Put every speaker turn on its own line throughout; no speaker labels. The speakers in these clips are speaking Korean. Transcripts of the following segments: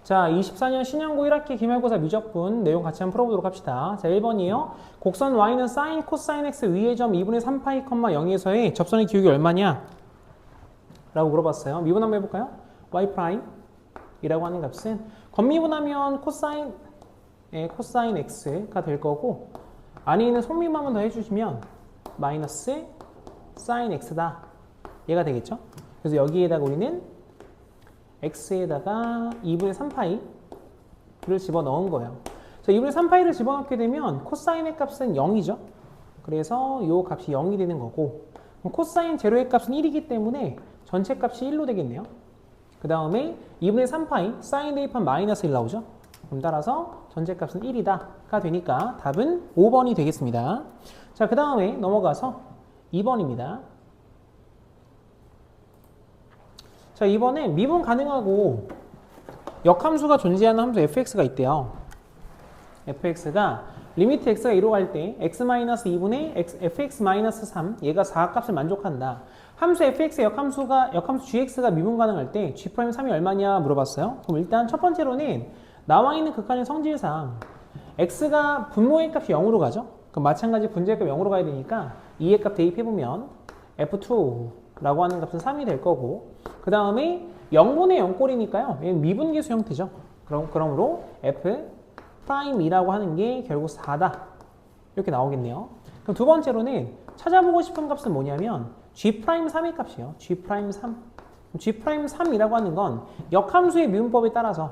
자, 24년 신형고 1학기 기말고사 미적분 내용 같이 한번 풀어보도록 합시다. 자, 1번이에요. 곡선 y는 sin, 코사인 x 위의 점 2분의 3파이, 0에서의 접선의 기울기 얼마냐? 라고 물어봤어요. 미분 한번 해볼까요? y 프라임 이라고 하는 값은 겉미분하면 코사인 x가 될 거고, 안에 있는 속미분 한번 더 해주시면 마이너스 sin x다. 얘가 되겠죠? 그래서 여기에다가 우리는 x에다가 2분의 3파이를 집어넣은 거예요. 자, 2분의 3파이를 집어넣게 되면 코사인의 값은 0이죠. 그래서 이 값이 0이 되는 거고, 그럼 코사인 제로의 값은 1이기 때문에 전체 값이 1로 되겠네요. 그 다음에 2분의 3파이 사인 대입한 마이너스 1 나오죠. 그럼 따라서 전체 값은 1이다가 되니까 답은 5번이 되겠습니다. 자, 그 다음에 넘어가서 2번입니다. 자, 이번엔 미분 가능하고 역함수가 존재하는 함수 fx가 있대요. fx가 리미트 x가 2로 갈 때 x-2분의 fx-3 얘가 4값을 만족한다. 함수 fx의 역함수 gx가 미분 가능할 때 g'3이 얼마냐 물어봤어요. 그럼 일단 첫 번째로는 나와 있는 극한의 성질상 x가 분모의 값이 0으로 가죠. 그럼 마찬가지 분자의 값 0으로 가야 되니까 2의 값 대입해보면 f2라고 하는 값은 3이 될 거고, 그 다음에 0분의 0꼴이니까요. 얘는 미분계수 형태죠. 그러므로 f'2라고 하는 게 결국 4다. 이렇게 나오겠네요. 그럼 두 번째로는 찾아보고 싶은 값은 뭐냐면 g'3의 값이에요. g'3. g'3이라고 하는 건 역함수의 미분법에 따라서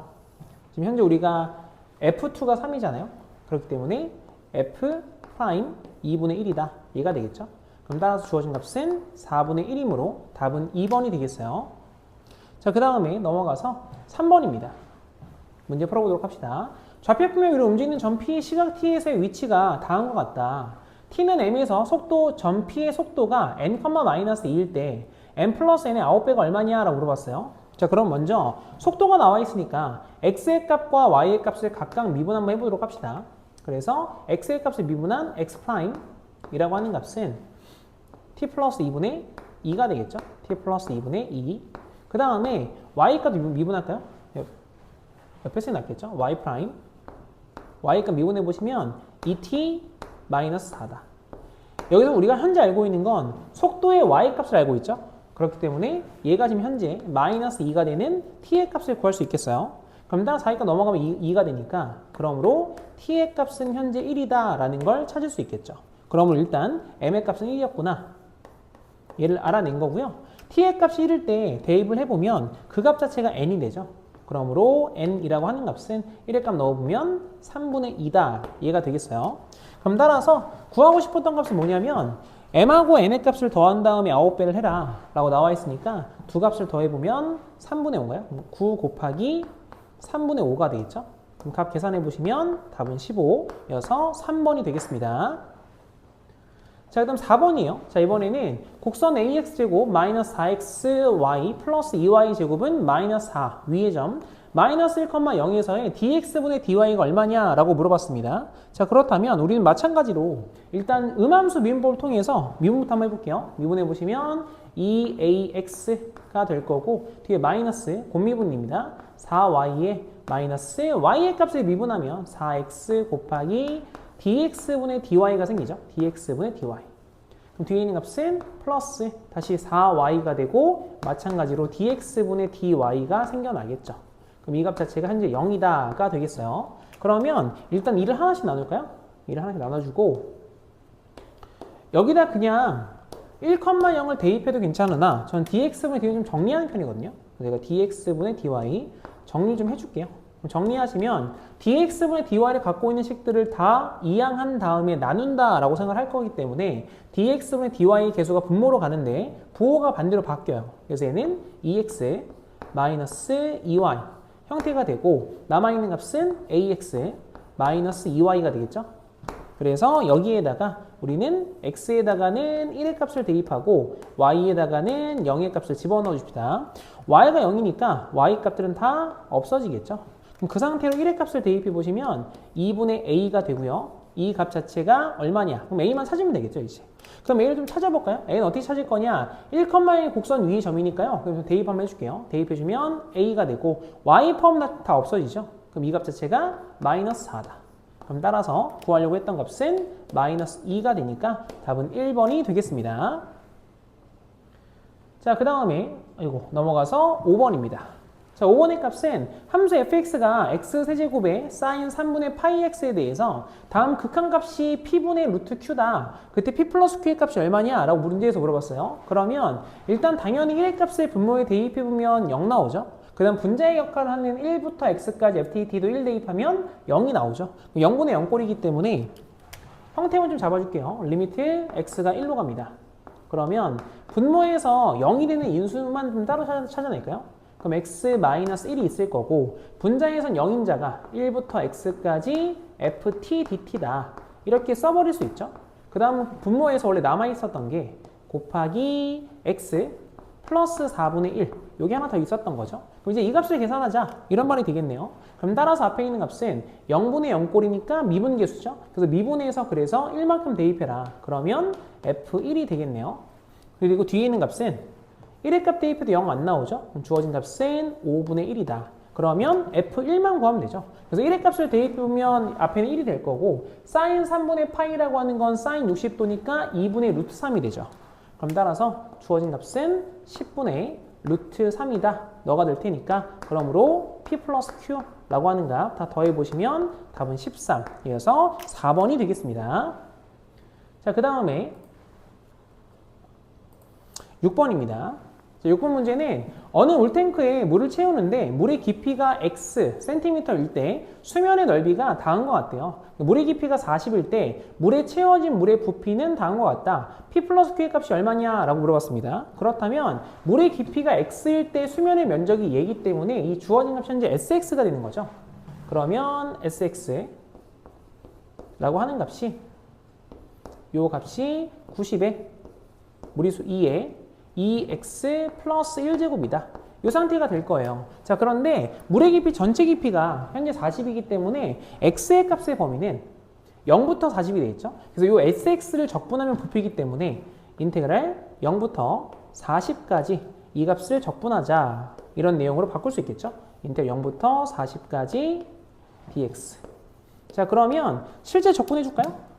지금 현재 우리가 f2가 3이잖아요. 그렇기 때문에 f' 2분의 1이다. 얘가 되겠죠. 그럼 따라서 주어진 값은 4분의 1이므로 답은 2번이 되겠어요. 자, 그 다음에 넘어가서 3번입니다. 문제 풀어보도록 합시다. 좌표평면 위로 움직이는 점 P의 시각 T에서의 위치가 다음과 같다. T는 M에서 점 P의 속도가 n,-2일 때 n 플러스 n의 9배가 얼마냐? 라고 물어봤어요. 자, 그럼 먼저 속도가 나와 있으니까 x의 값과 y의 값을 각각 미분 한번 해보도록 합시다. 그래서 x의 값을 미분한 x'이라고 하는 값은 t 플러스 2분의 2가 되겠죠. t 플러스 2분의 2. 그 다음에 y 값 미분할까요? 옆에 쓰기 낫겠죠. y 프라임. y 값 미분해 보시면 2t 마이너스 4다. 여기서 우리가 현재 알고 있는 건 속도의 y 값을 알고 있죠. 그렇기 때문에 얘가 지금 현재 마이너스 2가 되는 t의 값을 구할 수 있겠어요. 그럼 따라서 4가 넘어가면 2가 되니까, 그러므로 t의 값은 현재 1이다 라는 걸 찾을 수 있겠죠. 그러므로 일단 m의 값은 1이었구나. 얘를 알아낸 거고요. t의 값이 1일 때 대입을 해보면 그 값 자체가 n이 되죠. 그러므로 n이라고 하는 값은 1의 값 넣어보면 3분의 2다. 얘가 되겠어요. 그럼 따라서 구하고 싶었던 값은 뭐냐면 m하고 n의 값을 더한 다음에 9배를 해라 라고 나와 있으니까 두 값을 더해보면 3분의 5인가요? 9 곱하기 3분의 5가 되겠죠. 그럼 값 계산해 보시면 답은 15여서 3번이 되겠습니다. 자, 그 다음 4번이에요. 자, 이번에는 곡선 ax제곱 마이너스 4xy 플러스 2y제곱은 마이너스 4 위의 점 마이너스 1,0에서의 dx분의 dy가 얼마냐 라고 물어봤습니다. 자, 그렇다면 우리는 마찬가지로 일단 음함수 미분법을 통해서 미분부터 한번 해볼게요. 미분해 보시면 2ax가 될 거고 뒤에 마이너스 곱미분입니다. 4y의 마이너스 y의 값을 미분하면 4x 곱하기 dx분의 dy가 생기죠. dx분의 dy. 그럼 뒤에 있는 값은 플러스 다시 4y가 되고 마찬가지로 dx분의 dy가 생겨나겠죠. 그럼 이 값 자체가 현재 0이다가 되겠어요. 그러면 일단 2를 하나씩 나눌까요? 2를 하나씩 나눠주고 여기다 그냥 1,0을 대입해도 괜찮으나 전 dx분의 dy를 좀 정리하는 편이거든요. 제가 dx분의 dy 정리 좀 해줄게요. 정리하시면 dx분의 dy를 갖고 있는 식들을 다 이항한 다음에 나눈다라고 생각을 할 거기 때문에 dx분의 dy 개수가 분모로 가는데 부호가 반대로 바뀌어요. 그래서 얘는 2x 마이너스 2y 형태가 되고 남아있는 값은 ax 마이너스 2y가 되겠죠. 그래서 여기에다가 우리는 x에다가는 1의 값을 대입하고 y에다가는 0의 값을 집어넣어 줍시다. y가 0이니까 y 값들은 다 없어지겠죠. 그럼 그 상태로 1의 값을 대입해 보시면 2분의 a가 되고요. 이 값 자체가 얼마냐? 그럼 a만 찾으면 되겠죠, 이제. 그럼 a를 좀 찾아볼까요? a는 어떻게 찾을 거냐? 1,1 곡선 위의 점이니까요. 그래서 대입 한번 해줄게요. 대입해주면 a가 되고 y 포함 다 없어지죠. 그럼 이 값 자체가 마이너스 4다. 그럼 따라서 구하려고 했던 값은 마이너스 2가 되니까 답은 1번이 되겠습니다. 자, 그 다음에 넘어가서 5번입니다. 자, 5번의 값은 함수 fx가 x세제곱의 사인 3분의 파이 x에 대해서 다음 극한값이 p분의 루트 q다. 그때 p 플러스 q의 값이 얼마냐? 라고 문제에서 물어봤어요. 그러면 일단 당연히 1의 값을 분모에 대입해보면 0 나오죠. 그 다음 분자의 역할을 하는 1부터 x까지 ftt도 1 대입하면 0이 나오죠. 0분의 0꼴이기 때문에 형태만 좀 잡아줄게요. 리미트 x가 1로 갑니다. 그러면 분모에서 0이 되는 인수만 좀 따로 찾아낼까요? 그럼 x-1이 있을 거고 분자에선 0인자가 1부터 x까지 ft dt다. 이렇게 써버릴 수 있죠. 그 다음 분모에서 원래 남아있었던 게 곱하기 x 플러스 4분의 1 여기 하나 더 있었던 거죠. 그럼 이제 이 값을 계산하자 이런 말이 되겠네요. 그럼 따라서 앞에 있는 값은 0분의 0꼴이니까 미분계수죠. 그래서 미분해서 그래서 1만큼 대입해라. 그러면 f1이 되겠네요. 그리고 뒤에 있는 값은 1의 값 대입해도 0 안 나오죠. 그럼 주어진 값은 5분의 1이다. 그러면 f1만 구하면 되죠. 그래서 1의 값을 대입해보면 앞에는 1이 될 거고 사인 3분의 파이라고 하는 건 사인 60도니까 2분의 루트 3이 되죠. 그럼 따라서 주어진 값은 10분의 루트 3이다. 너가 될 테니까 그러므로 p 플러스 q라고 하는 값 다 더해보시면 답은 13. 이어서 4번이 되겠습니다. 자, 그 다음에 6번입니다. 6번 문제는 어느 물탱크에 물을 채우는데 물의 깊이가 x cm일 때 수면의 넓이가 다음과 같대요. 물의 깊이가 40일 때 물에 채워진 물의 부피는 다음과 같다. p 플러스 q의 값이 얼마냐? 라고 물어봤습니다. 그렇다면 물의 깊이가 x일 때 수면의 면적이 얘기 때문에 이 주어진 값이 현재 sx가 되는 거죠. 그러면 sx 라고 하는 값이 요 값이 90에 무리수 2에 2x 플러스 1제곱이다. 이 상태가 될 거예요. 자, 그런데 물의 깊이 전체 깊이가 현재 40이기 때문에 x의 값의 범위는 0부터 40이 돼 있죠. 그래서 이 sx를 적분하면 부피이기 때문에 인테그랄 0부터 40까지 이 값을 적분하자. 이런 내용으로 바꿀 수 있겠죠. 인테그랄 0부터 40까지 dx. 자, 그러면 실제 적분해 줄까요?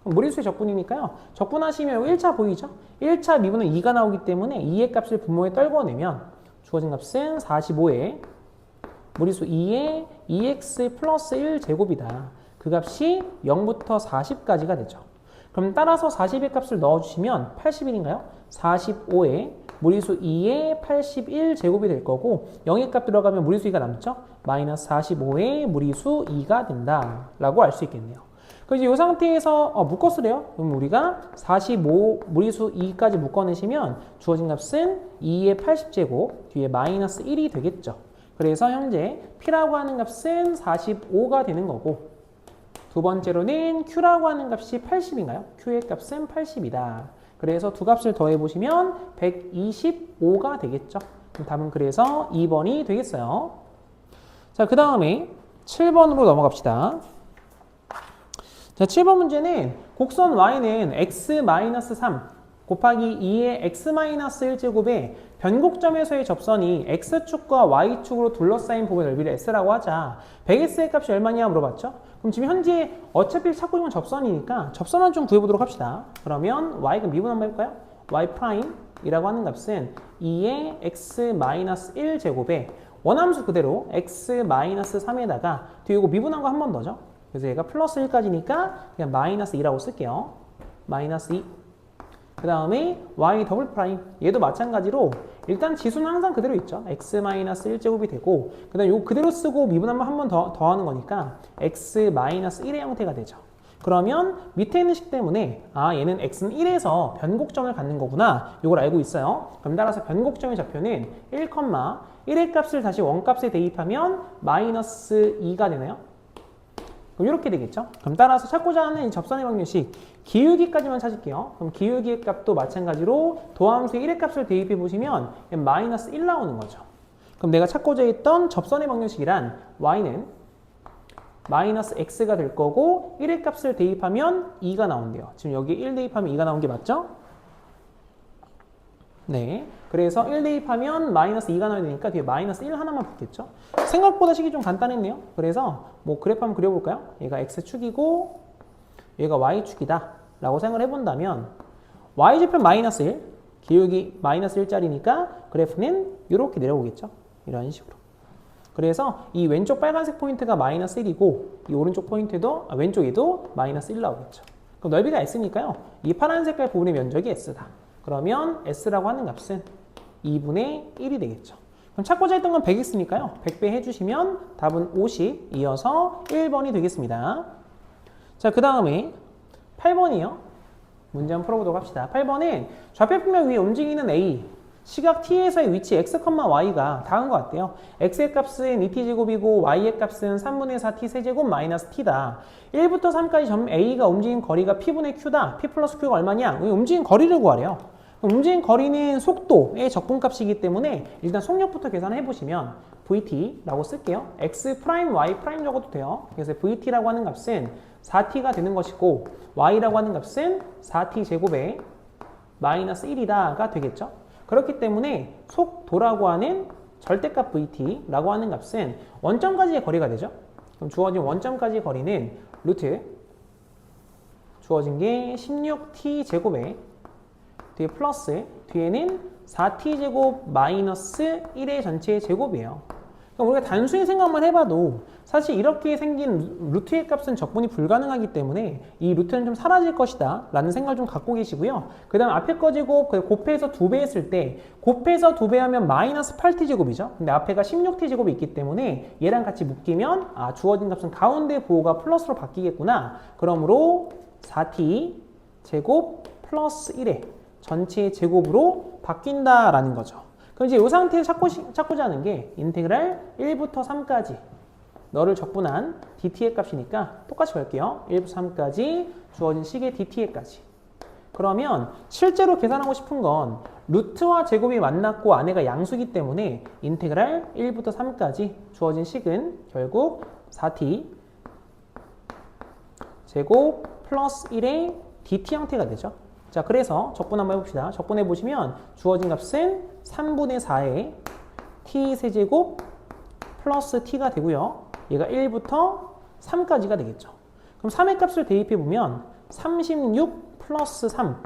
무리수의 적분이니까요. 적분하시면 1차 보이죠? 1차 미분은 2가 나오기 때문에 2의 값을 분모에 떨궈내면 주어진 값은 45에 무리수 2에 2x 플러스 1제곱이다. 그 값이 0부터 40까지가 되죠. 그럼 따라서 40의 값을 넣어주시면 80일인가요? 45에 무리수 2에 81제곱이 될 거고 0의 값 들어가면 무리수 2가 남죠? 마이너스 45에 무리수 2가 된다 라고 알 수 있겠네요. 그래서 이 상태에서 묶었으래요. 그럼 우리가 45 무리수 2까지 묶어내시면 주어진 값은 2의 80제곱 뒤에 마이너스 1이 되겠죠. 그래서 현재 P라고 하는 값은 45가 되는 거고 두 번째로는 Q라고 하는 값이 80인가요? Q의 값은 80이다. 그래서 두 값을 더해보시면 125가 되겠죠. 답은 그래서 2번이 되겠어요. 자, 그 다음에 7번으로 넘어갑시다. 자, 7번 문제는 곡선 y는 x-3 곱하기 2의 x-1제곱에 변곡점에서의 접선이 x축과 y축으로 둘러싸인 부분 넓이를 s라고 하자. 100x의 값이 얼마냐 물어봤죠? 그럼 지금 현재 어차피 찾고 있는 건 접선이니까 접선만 좀 구해보도록 합시다. 그러면 y가 미분 한번 해볼까요? y'이라고 하는 값은 2의 x-1제곱에 원함수 그대로 x-3에다가 뒤에 이거 미분한 거 한 번 더죠? 그래서 얘가 플러스 1까지니까 그냥 마이너스 2라고 쓸게요. 마이너스 2. 그 다음에 y 더블 프라임. 얘도 마찬가지로 일단 지수는 항상 그대로 있죠. x-1제곱이 되고 그 다음에 이거 그대로 쓰고 미분하면 한 번 더하는 거니까 x-1의 형태가 되죠. 그러면 밑에 있는 식 때문에 얘는 x는 1에서 변곡점을 갖는 거구나. 이걸 알고 있어요. 그럼 따라서 변곡점의 좌표는 1,1의 값을 다시 원값에 대입하면 마이너스 2가 되나요? 그럼 이렇게 되겠죠? 그럼 따라서 찾고자 하는 이 접선의 방정식 기울기까지만 찾을게요. 그럼 기울기의 값도 마찬가지로 도함수의 1의 값을 대입해 보시면 마이너스 1 나오는 거죠. 그럼 내가 찾고자 했던 접선의 방정식이란 y는 마이너스 x가 될 거고 1의 값을 대입하면 2가 나온대요. 지금 여기 1 대입하면 2가 나온 게 맞죠? 네. 그래서 1 대입하면 마이너스 2가 나와야 되니까 뒤에 마이너스 1 하나만 붙겠죠? 생각보다 식이 좀 간단했네요. 그래서 뭐 그래프 한번 그려볼까요? 얘가 x축이고 얘가 y축이다 라고 생각을 해본다면 y좌표 마이너스 1, 기울기 마이너스 1짜리니까 그래프는 이렇게 내려오겠죠? 이런 식으로. 그래서 이 왼쪽 빨간색 포인트가 마이너스 1이고 이 오른쪽 포인트도 왼쪽에도 마이너스 1 나오겠죠. 그럼 넓이가 s니까요. 이 파란 색깔 부분의 면적이 s다. 그러면 s라고 하는 값은 2분의 1이 되겠죠. 그럼 찾고자 했던 건 100x니까요. 100배 해주시면 답은 50 이어서 1번이 되겠습니다. 자, 그 다음에 8번이요. 문제 한번 풀어보도록 합시다. 8번은 좌표평면 위에 움직이는 A, 시각 T에서의 위치 x, y가 다음과 같대요. x의 값은 2t제곱이고 y의 값은 3분의 4t 세제곱 마이너스 t다. 1부터 3까지 점 A가 움직인 거리가 p분의 q다. p 플러스 q가 얼마냐? 움직인 거리를 구하래요. 움직인 거리는 속도의 적분값이기 때문에 일단 속력부터 계산해 보시면 vt라고 쓸게요. x 프라임 y 프라임 적어도 돼요. 그래서 vt라고 하는 값은 4t가 되는 것이고 y라고 하는 값은 4t 제곱에 마이너스 1이다가 되겠죠. 그렇기 때문에 속도라고 하는 절대값 vt라고 하는 값은 원점까지의 거리가 되죠. 그럼 주어진 원점까지의 거리는 루트 주어진 게 16t 제곱에 뒤에 플러스 뒤에는 4t 제곱 마이너스 1의 전체의 제곱이에요. 그럼 우리가 단순히 생각만 해봐도 사실 이렇게 생긴 루트의 값은 적분이 불가능하기 때문에 이 루트는 좀 사라질 것이다 라는 생각을 좀 갖고 계시고요. 그 다음 앞에 거 제곱 곱해서 2배 했을 때 곱해서 2배 하면 마이너스 8t 제곱이죠. 근데 앞에가 16t 제곱이 있기 때문에 얘랑 같이 묶이면 주어진 값은 가운데 부호가 플러스로 바뀌겠구나. 그러므로 4t 제곱 플러스 1의 전체의 제곱으로 바뀐다라는 거죠. 그럼 이제 이 상태에서 찾고자 하는 게 인테그랄 1부터 3까지 너를 적분한 dt의 값이니까 똑같이 볼게요. 1부터 3까지 주어진 식의 dt의 값이. 그러면 실제로 계산하고 싶은 건 루트와 제곱이 만났고 안에가 양수이기 때문에 인테그랄 1부터 3까지 주어진 식은 결국 4t 제곱 플러스 1의 dt 형태가 되죠. 자, 그래서 적분 한번 해봅시다. 적분해 보시면 주어진 값은 3분의 4의 t 세제곱 플러스 t가 되고요. 얘가 1부터 3까지가 되겠죠. 그럼 3의 값을 대입해 보면 36 플러스 3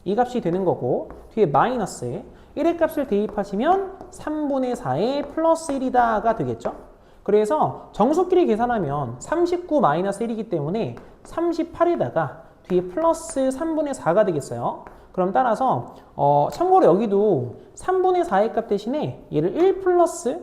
이 값이 되는 거고 뒤에 마이너스에 1의 값을 대입하시면 3분의 4의 플러스 1이다가 되겠죠. 그래서 정수끼리 계산하면 39 마이너스 1이기 때문에 38에다가 뒤에 플러스 3분의 4가 되겠어요. 그럼 따라서 참고로 여기도 3분의 4의 값 대신에 얘를 1 플러스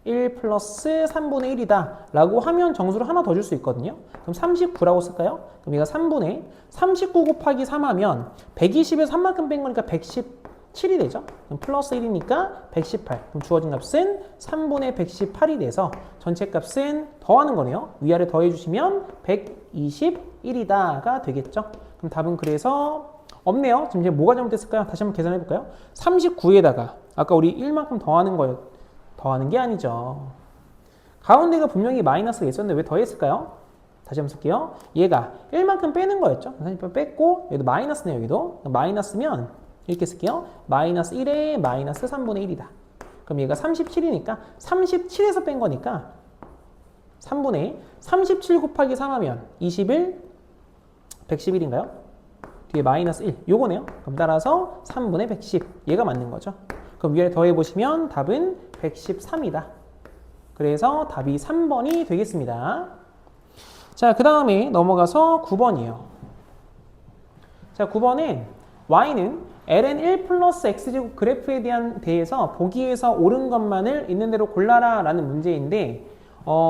3분의 1이다 라고 하면 정수를 하나 더 줄 수 있거든요. 그럼 39라고 쓸까요? 그럼 얘가 3분의 39 곱하기 3 하면 120에서 3만큼 뺀 거니까 117이 되죠. 그럼 플러스 1이니까 118. 그럼 주어진 값은 3분의 118이 돼서 전체 값은 더하는 거네요. 위아래 더해주시면 121이다가 되겠죠. 그럼 답은 그래서 없네요. 지금 이제 뭐가 잘못됐을까요? 다시 한번 계산해 볼까요? 39에다가 아까 우리 1만큼 더하는 게 아니죠. 가운데가 분명히 마이너스가 있었는데 왜 더했을까요? 다시 한번 쓸게요. 얘가 1만큼 빼는 거였죠. 30% 뺐고 여기도 마이너스네요. 여기도 마이너스면 이렇게 쓸게요. 마이너스 1에 마이너스 3분의 1이다. 그럼 얘가 37이니까 37에서 뺀 거니까 3분의 37 곱하기 3 하면 21, 111인가요? 뒤에 마이너스 1, 요거네요. 그럼 따라서 3분의 110, 얘가 맞는 거죠. 그럼 위에 더해보시면 답은 113이다. 그래서 답이 3번이 되겠습니다. 자, 그 다음에 넘어가서 9번이에요. 자, 9번은 y는 ln 1 플러스 x제곱 그래프에 대해서 보기에서 옳은 것만을 있는 대로 골라라 라는 문제인데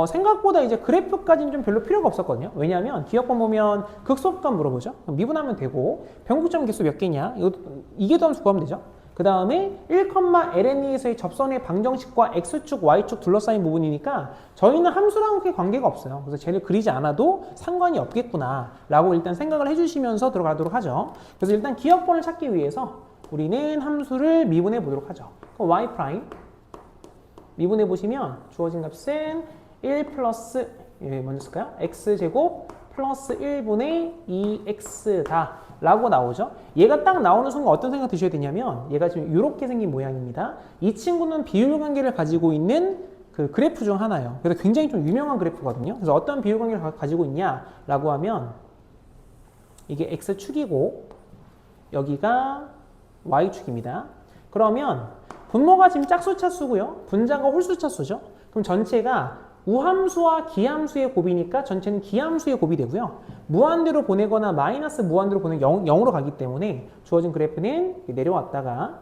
생각보다 이제 그래프까지는 좀 별로 필요가 없었거든요. 왜냐하면 기억번 보면 극소값 물어보죠. 그럼 미분하면 되고 변곡점 개수 몇 개냐? 이게 더함수 구하면 되죠. 그 다음에 1,ln에서의 접선의 방정식과 x축, y축 둘러싸인 부분이니까 저희는 함수랑은 크게 관계가 없어요. 그래서 쟤를 그리지 않아도 상관이 없겠구나 라고 일단 생각을 해주시면서 들어가도록 하죠. 그래서 일단 기억번을 찾기 위해서 우리는 함수를 미분해 보도록 하죠. 그럼 y' 미분해 보시면 주어진 값은 1 플러스 먼저 쓸까요? x제곱 플러스 1분의 2x다 라고 나오죠. 얘가 딱 나오는 순간 어떤 생각 드셔야 되냐면 얘가 지금 이렇게 생긴 모양입니다. 이 친구는 비율관계를 가지고 있는 그 그래프 중 하나예요. 그래서 굉장히 좀 유명한 그래프거든요. 그래서 어떤 비율관계를 가지고 있냐라고 하면 이게 x축이고 여기가 y축입니다. 그러면 분모가 지금 짝수 차수고요. 분자가 홀수 차수죠. 그럼 전체가 우함수와 기함수의 곱이니까 전체는 기함수의 곱이 되고요. 무한대로 보내거나 마이너스 무한대로 보내면 0으로 가기 때문에 주어진 그래프는 내려왔다가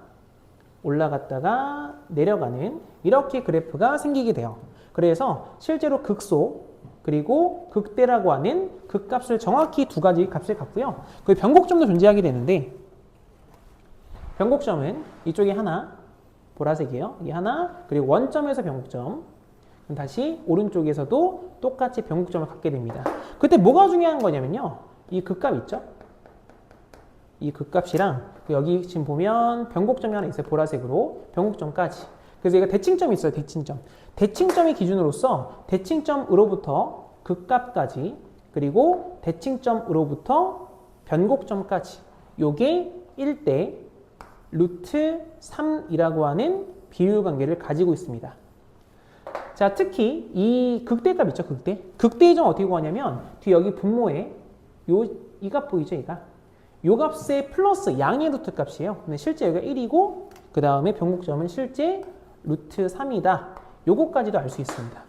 올라갔다가 내려가는 이렇게 그래프가 생기게 돼요. 그래서 실제로 극소 그리고 극대라고 하는 극값을 정확히 두 가지 값을 갖고요. 그 변곡점도 존재하게 되는데 변곡점은 이쪽에 하나 보라색이에요. 이게 하나 그리고 원점에서 변곡점 그럼 다시 오른쪽에서도 똑같이 변곡점을 갖게 됩니다. 그때 뭐가 중요한 거냐면요. 이 극값 있죠? 이 극값이랑 여기 지금 보면 변곡점이 하나 있어요. 보라색으로 변곡점까지. 그래서 얘가 대칭점이 있어요. 대칭점. 대칭점이 기준으로서 대칭점으로부터 극값까지 그리고 대칭점으로부터 변곡점까지 요게 1대 루트 3이라고 하는 비율관계를 가지고 있습니다. 자, 특히 이 극대값 있죠, 극대. 극대 이정 어떻게 구하냐면 뒤에 여기 분모에 이 값 보이죠, 얘가? 요 값의 플러스 양의 루트 값이에요. 근데 실제 여기가 1이고 그 다음에 변곡점은 실제 루트 3이다. 요거까지도 알 수 있습니다.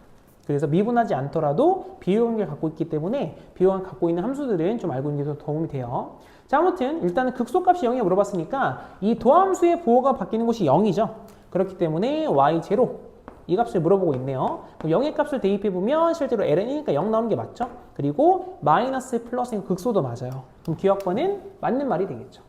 그래서 미분하지 않더라도 비율관계를 갖고 있기 때문에 비율관계 갖고 있는 함수들은 좀 알고 있는 게 더 도움이 돼요. 자, 아무튼 일단은 극소값이 0이라고 물어봤으니까 이 도함수의 부호가 바뀌는 곳이 0이죠. 그렇기 때문에 y0 이 값을 물어보고 있네요. 그럼 0의 값을 대입해보면 실제로 ln이니까 0 나오는 게 맞죠? 그리고 마이너스 플러스인 극소도 맞아요. 그럼 기억번은 맞는 말이 되겠죠.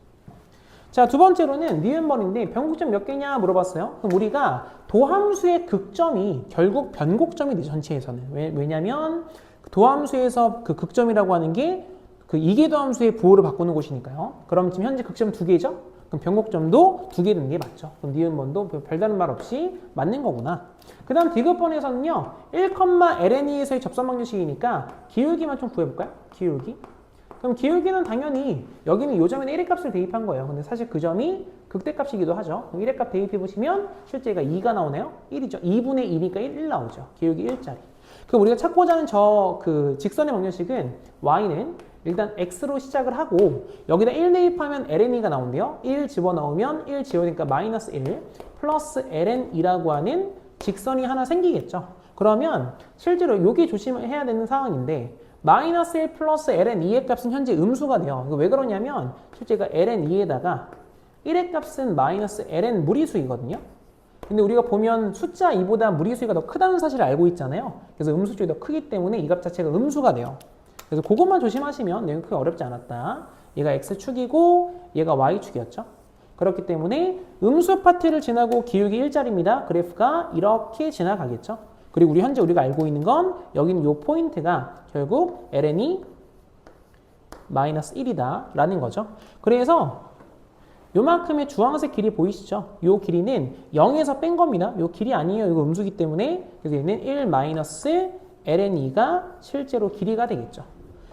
자, 두 번째로는 니은번인데 변곡점 몇 개냐 물어봤어요. 그럼 우리가 도함수의 극점이 결국 변곡점이 되죠, 전체에서는. 왜냐면 도함수에서 그 극점이라고 하는 게 그 이계도함수의 부호를 바꾸는 곳이니까요. 그럼 지금 현재 극점 두 개죠? 그럼 변곡점도 두 개 되는 게 맞죠. 그럼 니은번도 별다른 말 없이 맞는 거구나. 그 다음 디귿번에서는요. 1,ln에서의 접선 방정식이니까 기울기만 좀 구해볼까요? 기울기. 그럼 기울기는 당연히 여기는 요 점에 1의 값을 대입한 거예요. 근데 사실 그 점이 극대값이기도 하죠. 그럼 1의 값 대입해보시면 실제 얘가 2가 나오네요. 1이죠. 2분의 2니까 1 나오죠. 기울기 1짜리. 그럼 우리가 찾고자 하는 그 직선의 방정식은 y는 일단 x로 시작을 하고 여기다 1 대입하면 ln이가 나온대요. 1 집어넣으면 1 지우니까 마이너스 1 플러스 ln이라고 하는 직선이 하나 생기겠죠. 그러면 실제로 여기 조심해야 되는 상황인데 마이너스 1 플러스 ln2의 값은 현재 음수가 돼요. 이거 왜 그러냐면 실제가 ln2에다가 1의 값은 마이너스 ln 무리수이거든요. 근데 우리가 보면 숫자 2보다 무리수가 더 크다는 사실을 알고 있잖아요. 그래서 음수 쪽이 더 크기 때문에 이 값 자체가 음수가 돼요. 그래서 그것만 조심하시면 내용 크게 어렵지 않았다. 얘가 x축이고 얘가 y축이었죠. 그렇기 때문에 음수 파트를 지나고 기울기 1짜리입니다. 그래프가 이렇게 지나가겠죠. 그리고 현재 우리가 알고 있는 건 여기는 이 포인트가 결국 ln이 마이너스 1이다 라는 거죠. 그래서 요만큼의 주황색 길이 보이시죠? 요 길이는 0에서 뺀 겁니다. 요 길이 아니에요. 이거 음수기 때문에. 그래서 얘는 1 마이너스 ln이가 실제로 길이가 되겠죠.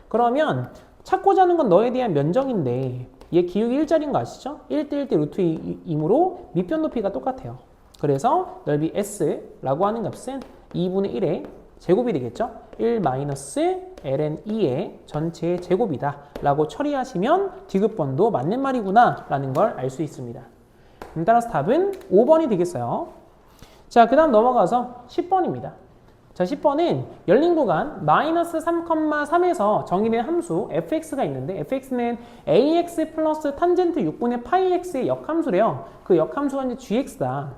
그러면 찾고자 하는 건 너에 대한 면적인데 얘 기울기 1짜리인 거 아시죠? 1대 1대 루트 2이므로 밑변 높이가 똑같아요. 그래서 넓이 S라고 하는 값은 2분의 1의 제곱이 되겠죠? 1 마이너스 ln2의 전체의 제곱이다 라고 처리하시면 디귿번도 맞는 말이구나 라는 걸 알 수 있습니다. 따라서 답은 5번이 되겠어요. 자, 그 다음 넘어가서 10번입니다. 자, 10번은 열린 구간 마이너스 3,3에서 정의된 함수 fx가 있는데 fx는 ax 플러스 탄젠트 6분의 파이 x의 역함수래요. 그 역함수가 이제 gx다.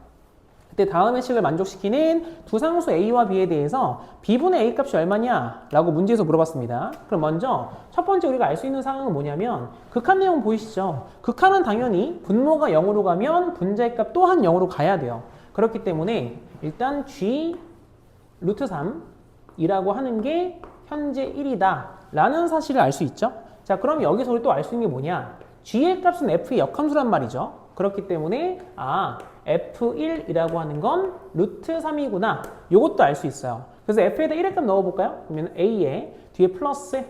그때 다음의 식을 만족시키는 두 상수 a와 b에 대해서 b분의 a 값이 얼마냐? 라고 문제에서 물어봤습니다. 그럼 먼저 첫 번째 우리가 알 수 있는 상황은 뭐냐면 극한 내용 보이시죠? 극한은 당연히 분모가 0으로 가면 분자의 값 또한 0으로 가야 돼요. 그렇기 때문에 일단 g 루트 3이라고 하는 게 현재 1이다 라는 사실을 알 수 있죠. 자, 그럼 여기서 우리 또 알 수 있는 게 뭐냐? g의 값은 f의 역함수란 말이죠. 그렇기 때문에 F1이라고 하는 건 루트 3이구나. 이것도 알 수 있어요. 그래서 f에다 1의 값 넣어볼까요? 그러면 a에 뒤에 플러스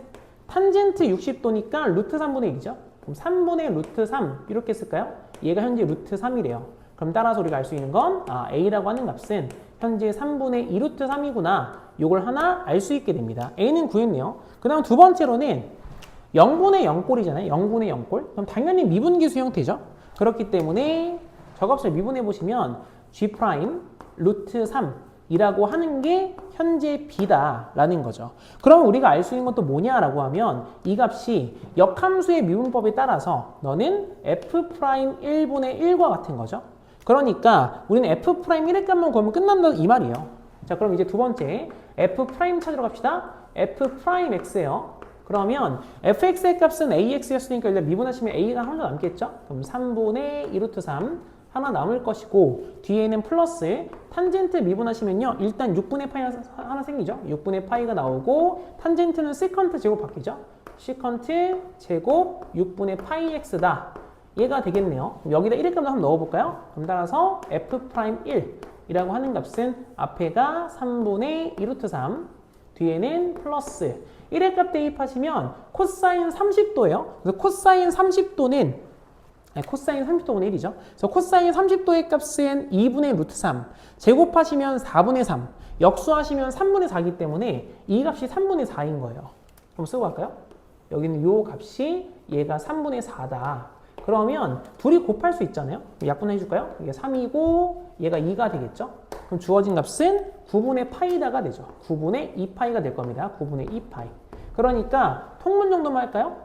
탄젠트 60도니까 루트 3분의 1이죠. 그럼 3분의 루트 3 이렇게 쓸까요? 얘가 현재 루트 3이래요. 그럼 따라서 우리가 알 수 있는 건 a라고 하는 값은 현재 3분의 2 루트 3이구나. 요걸 하나 알 수 있게 됩니다. a는 구했네요. 그 다음 두 번째로는 0분의 0꼴이잖아요. 0분의 0꼴. 그럼 당연히 미분기수 형태죠. 그렇기 때문에 저 값을 미분해 보시면 g' 루트 3이라고 하는 게 현재 b다라는 거죠. 그럼 우리가 알 수 있는 것도 뭐냐라고 하면 이 값이 역함수의 미분법에 따라서 너는 f'1분의 1과 같은 거죠. 그러니까 우리는 f'1의 값만 구하면 끝난다 이 말이에요. 자, 그럼 이제 두 번째 f' 찾으러 갑시다. f'x예요. 그러면 fx의 값은 ax였으니까 일단 미분하시면 a가 하나 남겠죠? 그럼 3분의 2 루트 3 하나 남을 것이고 뒤에는 플러스 탄젠트 미분하시면요. 일단 6분의 파이 하나 생기죠? 6분의 파이가 나오고 탄젠트는 세컨트 제곱 바뀌죠? 세컨트 제곱 6분의 파이 x다. 얘가 되겠네요. 그럼 여기다 1의 값을 한번 넣어볼까요? 그럼 따라서 f'1이라고 하는 값은 앞에가 3분의 2 루트 3 뒤에는 플러스 1의 값 대입하시면 코사인 30도예요. 그래서 코사인 30도는 코사인 30도분의 1이죠. 그래서 코사인 30도의 값은 2분의 루트 3 제곱하시면 4분의 3 역수하시면 3분의 4이기 때문에 이 값이 3분의 4인 거예요. 그럼 쓰고 갈까요? 여기는 이 값이 얘가 3분의 4다. 그러면 둘이 곱할 수 있잖아요. 약분해 줄까요? 이게 3이고 얘가 2가 되겠죠. 그럼 주어진 값은 9분의 파이다가 되죠. 9분의 2파이가 될 겁니다. 9분의 2파이. 그러니까 통분 정도만 할까요?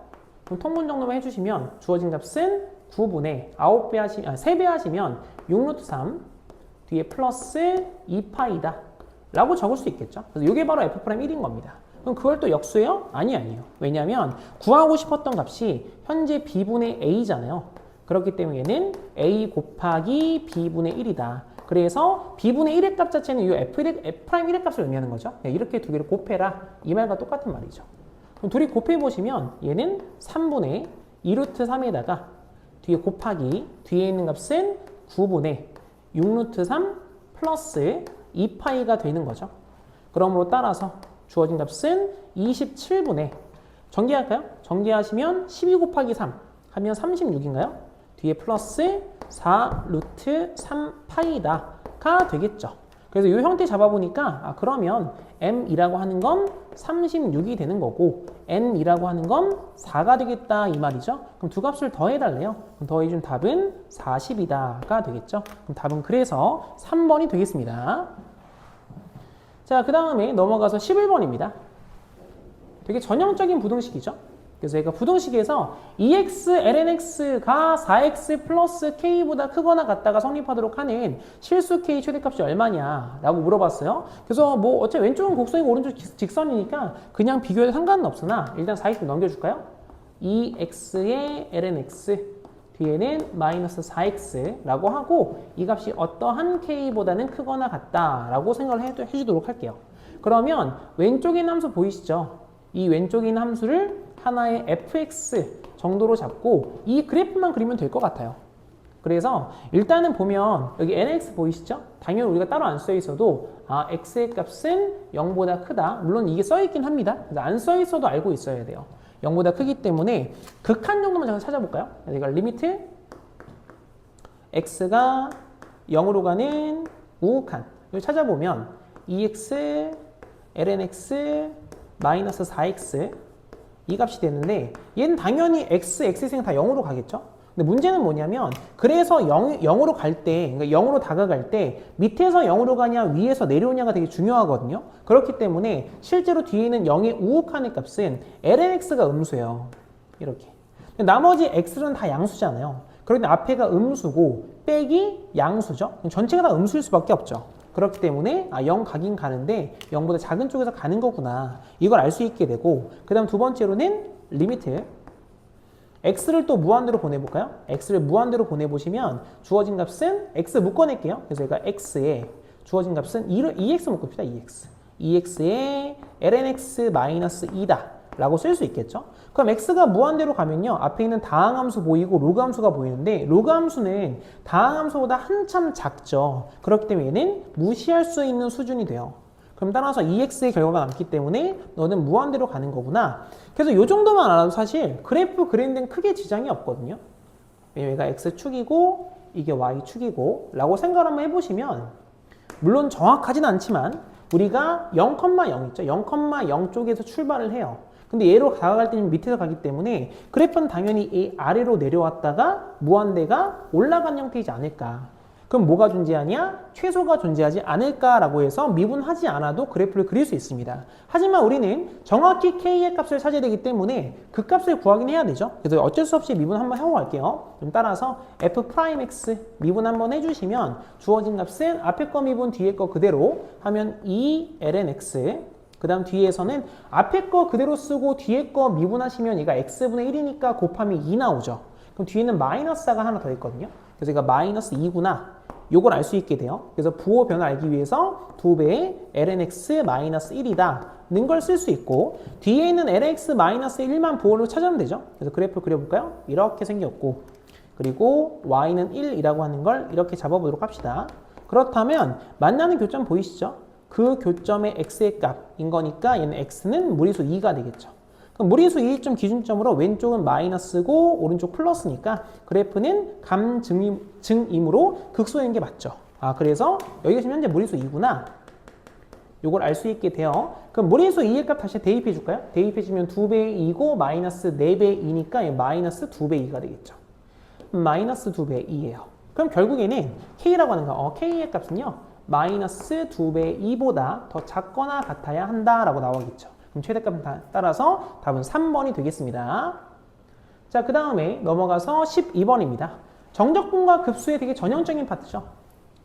그럼 통분 정도만 해주시면 주어진 값은 9분의 9배 하시면 3배 하시면 6루트 3 뒤에 플러스 2파이다 라고 적을 수 있겠죠. 그래서 이게 바로 f'1인 겁니다. 그럼 그걸 또 역수예요? 아니에요. 왜냐하면 구하고 싶었던 값이 현재 b분의 a잖아요. 그렇기 때문에 얘는 a 곱하기 b분의 1이다. 그래서 b분의 1의 값 자체는 이 f'1의 값을 의미하는 거죠. 이렇게 두 개를 곱해라. 이 말과 똑같은 말이죠. 그럼 둘이 곱해보시면 얘는 3분의 2루트 3에다가 뒤에 곱하기 뒤에 있는 값은 9분의 6루트 3 플러스 2파이가 되는 거죠. 그러므로 따라서 주어진 값은 27분의 전개할까요? 전개하시면 12 곱하기 3 하면 36인가요? 뒤에 플러스 4 루트 3파이다가 되겠죠. 그래서 이 형태 잡아보니까 그러면 m이라고 하는 건 36이 되는 거고 n이라고 하는 건 4가 되겠다 이 말이죠. 그럼 두 값을 더해달래요. 그럼 더해준 답은 40이다가 되겠죠. 그럼 답은 그래서 3번이 되겠습니다. 자, 그 다음에 넘어가서 11번입니다. 되게 전형적인 부등식이죠. 그래서 얘가 부등식에서 2x lnx가 4x 플러스 k보다 크거나 같다가 성립하도록 하는 실수 k 최대값이 얼마냐 라고 물어봤어요. 그래서 뭐 어차피 왼쪽은 곡선이고 오른쪽 직선이니까 그냥 비교해도 상관은 없으나 일단 4x 넘겨줄까요? 2x의 lnx 뒤에는 마이너스 4x라고 하고 이 값이 어떠한 k보다는 크거나 같다라고 생각을 해주도록 할게요. 그러면 왼쪽에 있는 함수 보이시죠? 이 왼쪽에 있는 함수를 하나의 fx 정도로 잡고 이 그래프만 그리면 될 것 같아요. 그래서 일단은 보면 여기 nx 보이시죠? 당연히 우리가 따로 안 써 있어도 x의 값은 0보다 크다. 물론 이게 써 있긴 합니다. 안 써 있어도 알고 있어야 돼요. 0보다 크기 때문에 극한 정도만 잠깐 찾아볼까요? 이걸 리미트 x가 0으로 가는 우극한 이걸 찾아보면 2x lnx 마이너스 4x 이 값이 되는데 얘는 당연히 x는 다 0으로 가겠죠? 근데 문제는 뭐냐면 그래서 0으로 갈 때, 그러니까 0으로 다가갈 때 밑에서 0으로 가냐 위에서 내려오냐가 되게 중요하거든요. 그렇기 때문에 실제로 뒤에 있는 0의 우극한의 값은 lnx가 음수예요. 이렇게. 나머지 x는 다 양수잖아요. 그런데 앞에가 음수고 빼기 양수죠. 전체가 다 음수일 수밖에 없죠. 그렇기 때문에 0 가긴 가는데 0보다 작은 쪽에서 가는 거구나. 이걸 알 수 있게 되고 그 다음 두 번째로는 리미트 x를 또 무한대로 보내볼까요? x를 무한대로 보내보시면 주어진 값은 x 묶어낼게요. 그래서 얘가 x에 주어진 값은 2x 묶읍시다. 2x에 lnx 마이너스 2다 라고 쓸 수 있겠죠. 그럼 x가 무한대로 가면요 앞에 있는 다항함수 보이고 로그함수가 보이는데 로그함수는 다항함수보다 한참 작죠. 그렇기 때문에 얘는 무시할 수 있는 수준이 돼요. 그럼 따라서 2x의 결과가 남기 때문에 너는 무한대로 가는 거구나. 그래서 이 정도만 알아도 사실 그래프 그리는 데는 크게 지장이 없거든요. 왜냐면 얘가 x축이고 이게 y축이고 라고 생각을 한번 해보시면 물론 정확하진 않지만 우리가 0,0 있죠. 0,0 쪽에서 출발을 해요. 근데 얘로 다가갈 때는 밑에서 가기 때문에 그래프는 당연히 이 아래로 내려왔다가 무한대가 올라간 형태이지 않을까. 그럼 뭐가 존재하냐? 최소가 존재하지 않을까라고 해서 미분하지 않아도 그래프를 그릴 수 있습니다. 하지만 우리는 정확히 k의 값을 찾아야 되기 때문에 그 값을 구하긴 해야 되죠. 그래서 어쩔 수 없이 미분 한번 하고 갈게요. 그럼 따라서 f'x 미분 한번 해주시면 주어진 값은 앞에 거 미분 뒤에 거 그대로 하면 2lnx 그 다음 뒤에서는 앞에 거 그대로 쓰고 뒤에 거 미분하시면 얘가 x분의 1이니까 곱하면 2 나오죠. 그럼 뒤에는 마이너스 4가 하나 더 있거든요. 그래서 얘가 마이너스 2구나. 요걸 알 수 있게 돼요. 그래서 부호 변을 알기 위해서 2배의 lnx 마이너스 1이다 는 걸 쓸 수 있고 뒤에 있는 lx 마이너스 1만 부호로 찾으면 되죠. 그래서 그래프 그려볼까요? 이렇게 생겼고 그리고 y는 1이라고 하는 걸 이렇게 잡아보도록 합시다. 그렇다면 만나는 교점 보이시죠? 그 교점의 x의 값인 거니까 얘는 x는 무리수 2가 되겠죠. 그럼 무리수 2점 기준점으로 왼쪽은 마이너스고 오른쪽 플러스니까 그래프는 감증이므로 극소인 게 맞죠. 아 그래서 여기 계시면 현재 무리수 2구나. 요걸 알 수 있게 돼요. 그럼 무리수 2의 값 다시 대입해 줄까요? 대입해 주면 2배 2고 마이너스 4배 2니까 마이너스 2배 2가 되겠죠. 마이너스 2배 2예요. 그럼 결국에는 k라고 하는 거 k의 값은요. 마이너스 2배 2보다 더 작거나 같아야 한다라고 나오겠죠. 그럼 최대값 따라서 답은 3번이 되겠습니다. 자, 그 다음에 넘어가서 12번입니다. 정적분과 급수의 되게 전형적인 파트죠.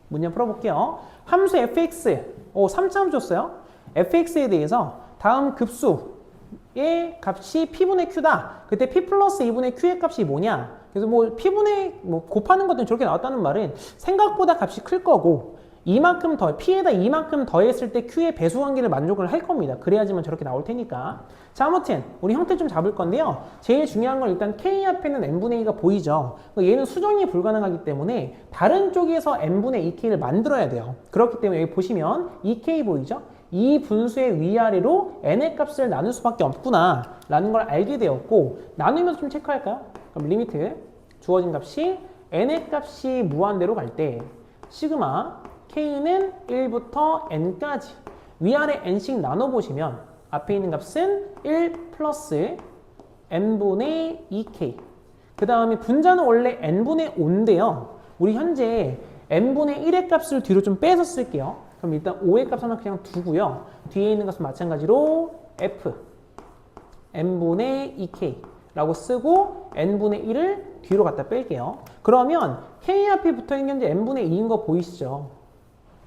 문제 풀어볼게요. 함수 fx, 3차 줬어요. fx에 대해서 다음 급수의 값이 p분의 q다. 그때 p 플러스 2분의 q의 값이 뭐냐? 그래서 뭐 p분의 곱하는 것들은 저렇게 나왔다는 말은 생각보다 값이 클 거고 이만큼 더, p에다 이만큼 더했을 때 q의 배수 관계를 만족을 할 겁니다. 그래야지만 저렇게 나올 테니까. 자, 아무튼 우리 형태 좀 잡을 건데요. 제일 중요한 건 일단 k 앞에는 n분의 2가 보이죠. 얘는 수정이 불가능하기 때문에 다른 쪽에서 n분의 2k를 만들어야 돼요. 그렇기 때문에 여기 보시면 2k 보이죠? 이 분수의 위아래로 n의 값을 나눌 수밖에 없구나 라는 걸 알게 되었고 나누면서 좀 체크할까요? 그럼 리미트 주어진 값이 n의 값이 무한대로 갈 때 시그마 k는 1부터 n까지 위아래 n씩 나눠보시면 앞에 있는 값은 1 플러스 n분의 2k 그 다음에 분자는 원래 n분의 5인데요. 우리 현재 n분의 1의 값을 뒤로 좀 빼서 쓸게요. 그럼 일단 5의 값 하나 그냥 두고요. 뒤에 있는 값은 마찬가지로 f n분의 2k 라고 쓰고 n분의 1을 뒤로 갖다 뺄게요. 그러면 k 앞에 붙어있는 게 n분의 2인 거 보이시죠?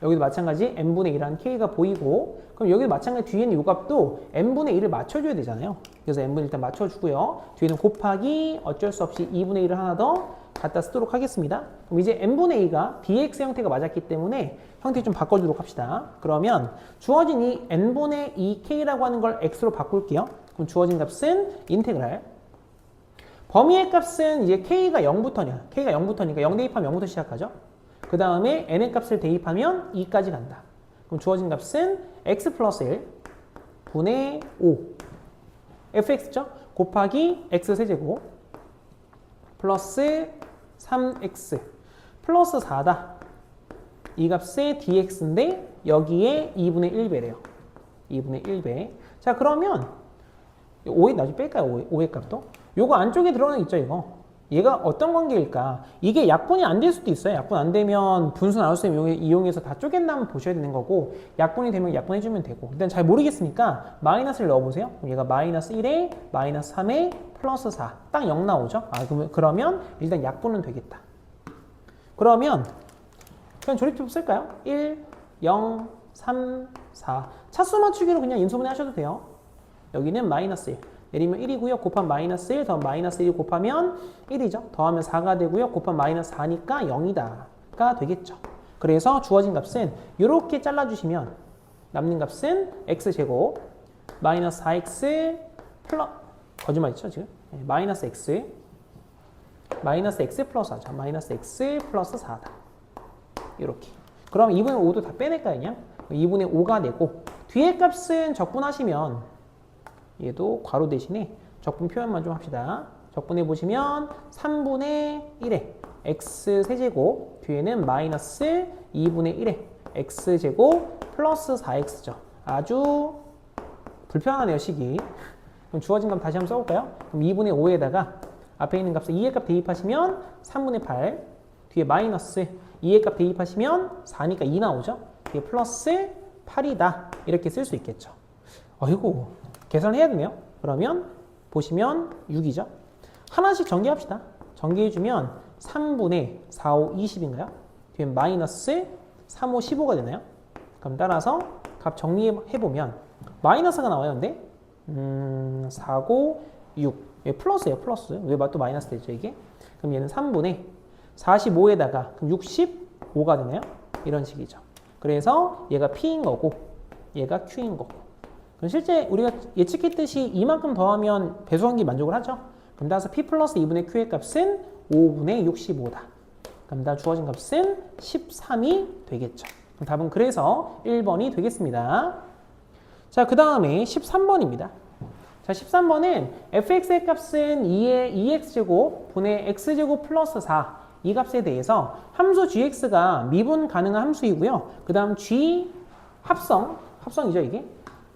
여기도 마찬가지 n분의 1한 k가 보이고 그럼 여기도 마찬가지 뒤에 있는 이 값도 n분의 1을 맞춰줘야 되잖아요. 그래서 n분의 1 일단 맞춰주고요. 뒤에는 곱하기 어쩔 수 없이 2분의 1을 하나 더 갖다 쓰도록 하겠습니다. 그럼 이제 n분의 2가 dx 형태가 맞았기 때문에 형태 좀 바꿔주도록 합시다. 그러면 주어진 이 n분의 2k라고 하는 걸 x로 바꿀게요. 그럼 주어진 값은 인테그랄 범위의 값은 이제 k가 0부터니까 0 대입하면 0부터 시작하죠. 그 다음에 n의 값을 대입하면 2까지 간다. 그럼 주어진 값은 x 플러스 1 분의 5 fx죠? 곱하기 x 세제곱 플러스 3x 플러스 4다. 이 값의 dx인데 여기에 2분의 1배래요. 2분의 1배. 자 그러면 5의 나중에 뺄까요? 5의 값도? 요거 안쪽에 들어가 있죠 이거. 얘가 어떤 관계일까? 이게 약분이 안 될 수도 있어요. 약분 안 되면 분수 나눗셈 이용해서 다 쪼갠다면 보셔야 되는 거고 약분이 되면 약분해주면 되고 일단 잘 모르겠으니까 마이너스를 넣어보세요. 얘가 마이너스 1에 마이너스 3에 플러스 4 딱 0 나오죠? 그러면 일단 약분은 되겠다. 그러면 그냥 조립법 쓸까요? 1, 0, 3, 4 차수 맞추기로 그냥 인수분해 하셔도 돼요. 여기는 마이너스 1 내리면 1이고요. 곱하면 마이너스 1 더하면 마이너스 1 곱하면 1이죠. 더하면 4가 되고요. 곱하면 마이너스 4니까 0이다가 되겠죠. 그래서 주어진 값은 이렇게 잘라주시면 남는 값은 x제곱 마이너스 4x 플러스 거짓말 있죠 지금? 네, 마이너스 x 플러스 4죠. 마이너스 x 플러스 4다. 이렇게. 그럼 2분의 5도 다 빼낼까요 그냥? 2분의 5가 되고 뒤에 값은 적분하시면 얘도 괄호 대신에 적분 표현만 좀 합시다. 적분해 보시면 3분의 1에 x세제곱 뒤에는 마이너스 2분의 1에 x제곱 플러스 4x죠. 아주 불편하네요, 식이. 그럼 주어진 값 다시 한번 써볼까요? 그럼 2분의 5에다가 앞에 있는 값을 2의 값 대입하시면 3분의 8 뒤에 마이너스 2의 값 대입하시면 4니까 2 나오죠. 뒤에 플러스 8이다. 이렇게 쓸 수 있겠죠. 어이구, 계산해야 되네요. 그러면 보시면 6이죠. 하나씩 전개합시다. 전개해주면 3분의 4, 5, 20인가요? 뒤에 마이너스 3, 5, 15가 되나요? 그럼 따라서 값 정리해보면 마이너스가 나와요. 근데 4, 5, 6 왜 플러스예요? 플러스. 왜 또 마이너스 되죠 이게? 그럼 얘는 3분의 45에다가 그럼 65가 되나요? 이런 식이죠. 그래서 얘가 P인 거고 얘가 Q인 거고. 그럼 실제 우리가 예측했듯이 이만큼 더하면 배수관계 만족을 하죠. 그럼 따라서 P 플러스 2분의 Q의 값은 5분의 65다. 그럼 다 주어진 값은 13이 되겠죠. 그럼 답은 그래서 1번이 되겠습니다. 자, 그 다음에 13번입니다. 자, 13번은 fx의 값은 2의 2x제곱 분의 x제곱 플러스 4 이 값에 대해서 함수 gx가 미분 가능한 함수이고요. 그 다음 g 합성이죠 이게.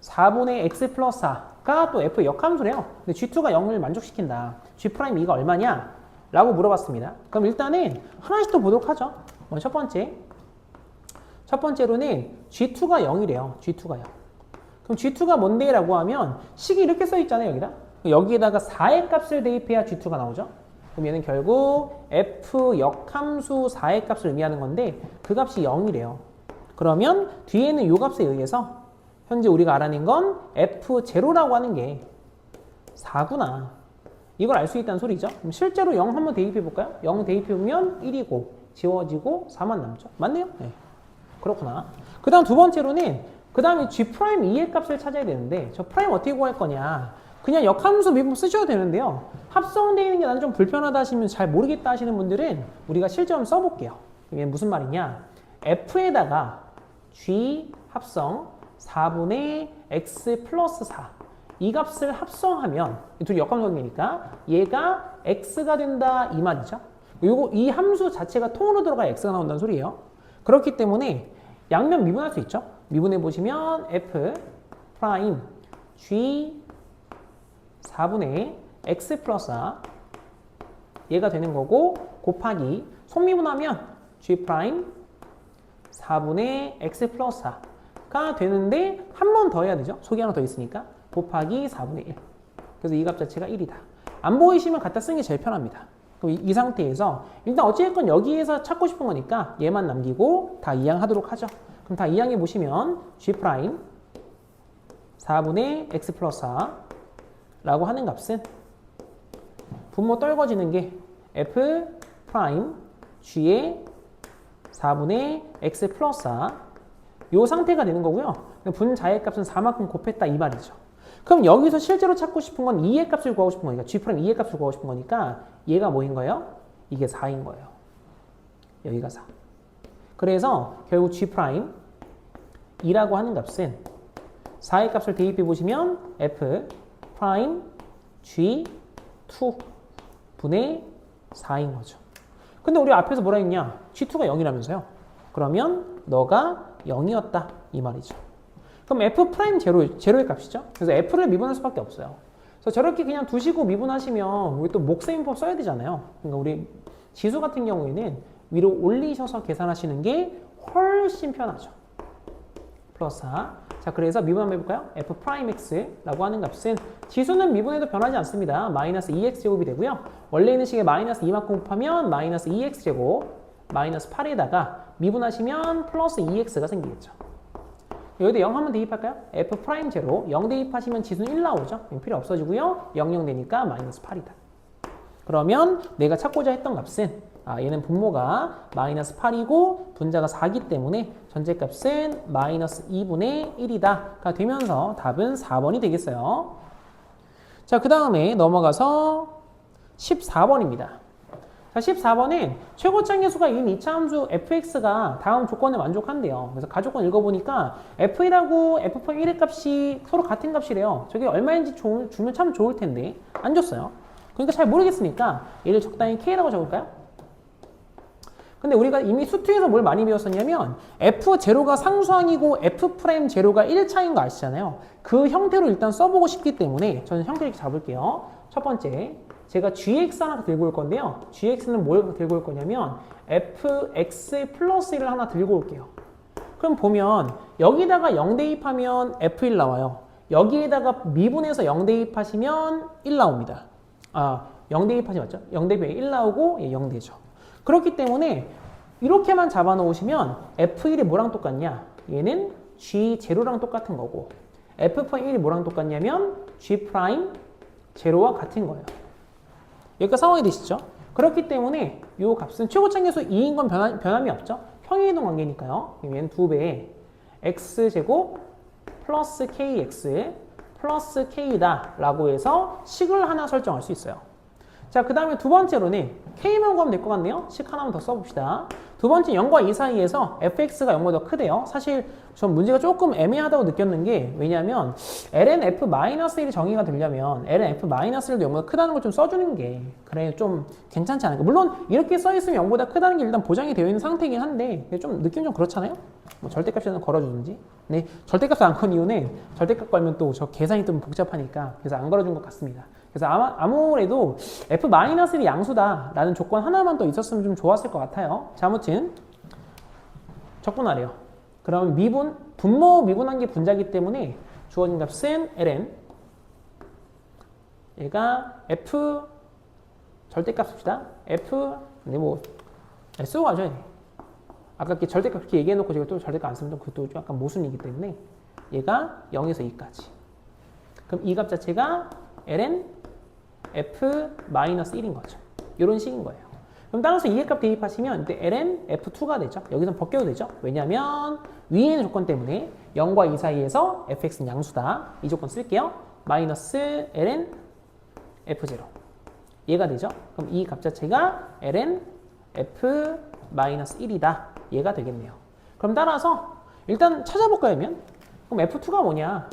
4분의 x 플러스 4가 또 f 역함수래요. 근데 g2가 0을 만족시킨다. g'2가 얼마냐? 라고 물어봤습니다. 그럼 일단은 하나씩 또 보도록 하죠. 먼저 첫 번째로는 g2가 0이래요. g2가 0. 그럼 g2가 뭔데? 라고 하면 식이 이렇게 써 있잖아요. 여기에다가 4의 값을 대입해야 g2가 나오죠. 그럼 얘는 결국 f 역함수 4의 값을 의미하는 건데 그 값이 0이래요. 그러면 뒤에는 이 값에 의해서 현재 우리가 알아낸 건 f0라고 하는 게 4구나. 이걸 알 수 있다는 소리죠. 그럼 실제로 0 한번 대입해 볼까요? 0 대입해보면 1이고 지워지고 4만 남죠. 맞네요? 네. 그렇구나. 그 다음 두 번째로는 그 다음에 g'2의 값을 찾아야 되는데 저 프라임 어떻게 구할 거냐. 그냥 역함수 미분 쓰셔도 되는데요. 합성되어 있는 게 나는 좀 불편하다 하시면 잘 모르겠다 하시는 분들은 우리가 실제 한번 써볼게요. 이게 무슨 말이냐. f에다가 g 합성 4분의 x 플러스 4 이 값을 합성하면 둘이 역함수관계니까 얘가 x가 된다 이 말이죠. 이 함수 자체가 통으로 들어가야 x가 나온다는 소리예요. 그렇기 때문에 양면 미분할 수 있죠. 미분해 보시면 f 프라임 g 4분의 x 플러스 4 얘가 되는 거고 곱하기 속미분하면 g 프라임 4분의 x 플러스 4가 되는데 한 번 더 해야 되죠. 속이 하나 더 있으니까 곱하기 4분의 1. 그래서 이 값 자체가 1이다. 안 보이시면 갖다 쓰는 게 제일 편합니다. 그럼 이 상태에서 일단 어찌됐건 여기에서 찾고 싶은 거니까 얘만 남기고 다 이항하도록 하죠. 그럼 다 이항해 보시면 g 프라임 4분의 x 플러스 4라고 하는 값은 분모 떨궈지는 게 f 프라임 g의 4분의 x 플러스 4 요 상태가 되는 거고요. 분자의 값은 4만큼 곱했다 이 말이죠. 그럼 여기서 실제로 찾고 싶은 건 2의 값을 구하고 싶은 거니까 g 프라임 2의 값을 구하고 싶은 거니까 얘가 뭐인 거예요? 이게 4인 거예요. 여기가 4. 그래서 결국 g 프라임 2라고 하는 값은 4의 값을 대입해 보시면 f 프라임 g 2 분의 4인 거죠. 근데 우리 앞에서 뭐라 했냐? g2가 0이라면서요. 그러면 너가 0이었다 이 말이죠. 그럼 f 프라임 제로의 값이죠. 그래서 f를 미분할 수밖에 없어요. 그래서 저렇게 그냥 두시고 미분하시면 우리 또 목세인법 써야 되잖아요. 그러니까 우리 지수 같은 경우에는 위로 올리셔서 계산하시는 게 훨씬 편하죠. 플러스 4. 자, 그래서 미분 한번 해볼까요? f 프라임 x라고 하는 값은 지수는 미분해도 변하지 않습니다. 마이너스 2x제곱이 되고요. 원래 있는 식에 마이너스 2만큼 곱하면 마이너스 2x제곱 마이너스 8에다가 미분하시면 플러스 2x가 생기겠죠. 여기도 0 한번 대입할까요? f 프라임 제로 0 대입하시면 지수는 1 나오죠. 필요 없어지고요. 0, 0 되니까 마이너스 8이다. 그러면 내가 찾고자 했던 값은 얘는 분모가 마이너스 8이고 분자가 4기 때문에 전체값은 마이너스 2분의 1이다가 되면서 답은 4번이 되겠어요. 자, 그 다음에 넘어가서 14번입니다. 자, 14번은 최고차 계수가 1인 2차 함수 fx가 다음 조건에 만족한대요. 그래서 가조건 읽어보니까 f1하고 f'1의 값이 서로 같은 값이래요. 저게 얼마인지 주면 참 좋을 텐데 안 줬어요. 그러니까 잘 모르겠으니까 얘를 적당히 k라고 적을까요? 근데 우리가 이미 수투에서 뭘 많이 배웠었냐면 f0가 상수항이고 f'0가 1차인 거 아시잖아요. 그 형태로 일단 써보고 싶기 때문에 저는 형태 이렇게 잡을게요. 첫 번째, 제가 gx 하나 들고 올 건데요. gx는 뭘 들고 올 거냐면 fx 플러스 1을 하나 들고 올게요. 그럼 보면 여기다가 0 대입하면 f1 나와요. 여기에다가 미분해서 0 대입하시면 1 나옵니다. 0 대입하지 맞죠? 0 대입에 1 나오고 0 되죠. 그렇기 때문에 이렇게만 잡아 놓으시면 f1이 뭐랑 똑같냐? 얘는 g0랑 똑같은 거고 f'1이 뭐랑 똑같냐면 g'0와 같은 거예요. 여기까지 상황이 되시죠? 그렇기 때문에 이 값은 최고차계수 2인 건 변함이 없죠? 평행이동 관계니까요. 얘는 2배의 x제곱 플러스 kx 플러스 k다 라고 해서 식을 하나 설정할 수 있어요. 자, 그 다음에 두 번째로는 k만 구하면 될 것 같네요. 식 하나만 더 써봅시다. 두 번째 0과 2 사이에서 fx가 0보다 더 크대요. 사실 전 문제가 조금 애매하다고 느꼈는 게 왜냐하면 ln f-1이 정의가 되려면 ln f-1도 0보다 크다는 걸 좀 써주는 게 그래 좀 괜찮지 않을까. 물론 이렇게 써있으면 0보다 크다는 게 일단 보장이 되어 있는 상태이긴 한데 좀 느낌 좀 그렇잖아요. 뭐 절대값이라도 걸어주든지. 네, 절대값을 안 건 이유는 절대값 걸면 또 저 계산이 좀 복잡하니까 그래서 안 걸어준 것 같습니다. 그래서 아무래도 f-1이 양수다 라는 조건 하나만 더 있었으면 좀 좋았을 것 같아요. 자, 아무튼 적분하래요. 그럼 분모 미분한 게 분자이기 때문에 주어진 값은 ln 얘가 f 절대값 씁시다. f 근데 뭐 쓰고 가져야 돼. 아까 이렇게 절대값 그렇게 얘기해놓고 제가 또 절대값 안 쓰면 그것도 약간 모순이기 때문에 얘가 0에서 2까지. 그럼 이 값 자체가 ln f-1인 거죠. 이런 식인 거예요. 그럼 따라서 이의 값 대입하시면 이때 ln f2가 되죠. 여기서 벗겨도 되죠. 왜냐하면 위에 있는 조건 때문에 0과 2 사이에서 fx는 양수다. 이 조건 쓸게요. 마이너스 ln f0 얘가 되죠. 그럼 이 값 자체가 ln f-1이다. 얘가 되겠네요. 그럼 따라서 일단 찾아볼까요? 그럼 f2가 뭐냐?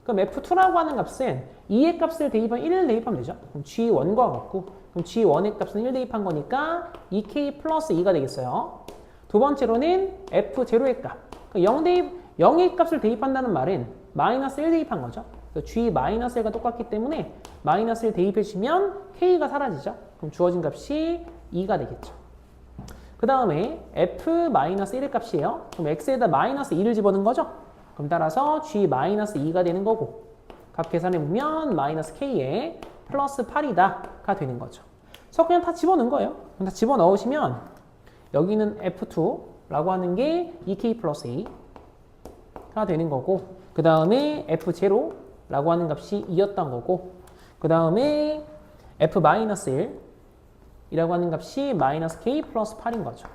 그럼 f2라고 하는 값은 2의 값을 대입하면 1을 대입하면 되죠. 그럼 g1과 같고 그럼 g1의 값은 1 대입한 거니까 2k 플러스 2가 되겠어요. 두 번째로는 f0의 값. 0의 값을 대입한다는 말은 마이너스 1 대입한 거죠. g-1과 똑같기 때문에 마이너스 1 대입해 주시면 k가 사라지죠. 그럼 주어진 값이 2가 되겠죠. 그 다음에 f-1의 값이에요. 그럼 x에다 마이너스 2를 집어넣은 거죠. 그럼 따라서 g-2가 되는 거고 값 계산해보면 마이너스 k에 플러스 8이다가 되는 거죠. 그래서 그냥 다 집어넣은 거예요. 그럼 다 집어넣으시면 여기는 f2라고 하는 게 2k 플러스 a가 되는 거고 그 다음에 f0라고 하는 값이 2였던 거고 그 다음에 f-1이라고 하는 값이 마이너스 k 플러스 8인 거죠.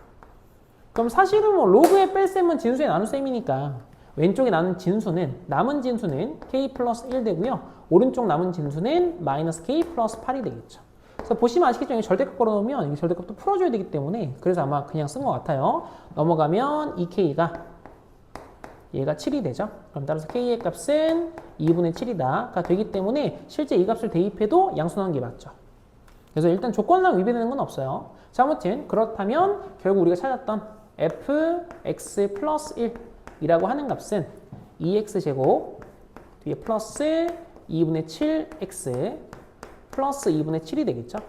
그럼 사실은 뭐 로그의 뺄셈은 진수의 나눗셈이니까 왼쪽에 남은 진수는 k 플러스 1 되고요. 오른쪽 남은 진수는 마이너스 k 플러스 8이 되겠죠. 그래서 보시면 아시겠죠? 절대값 걸어놓으면 이 절대값도 풀어줘야 되기 때문에 그래서 아마 그냥 쓴 것 같아요. 넘어가면 2k가 얘가 7이 되죠. 그럼 따라서 k의 값은 2분의 7이다가 되기 때문에 실제 이 값을 대입해도 양수 나온 게 맞죠. 그래서 일단 조건상 위배되는 건 없어요. 자, 아무튼 그렇다면 결국 우리가 찾았던 fx 플러스 1 이라고 하는 값은 2x제곱 뒤에 플러스 2분의 7x 플러스 2분의 7이 되겠죠.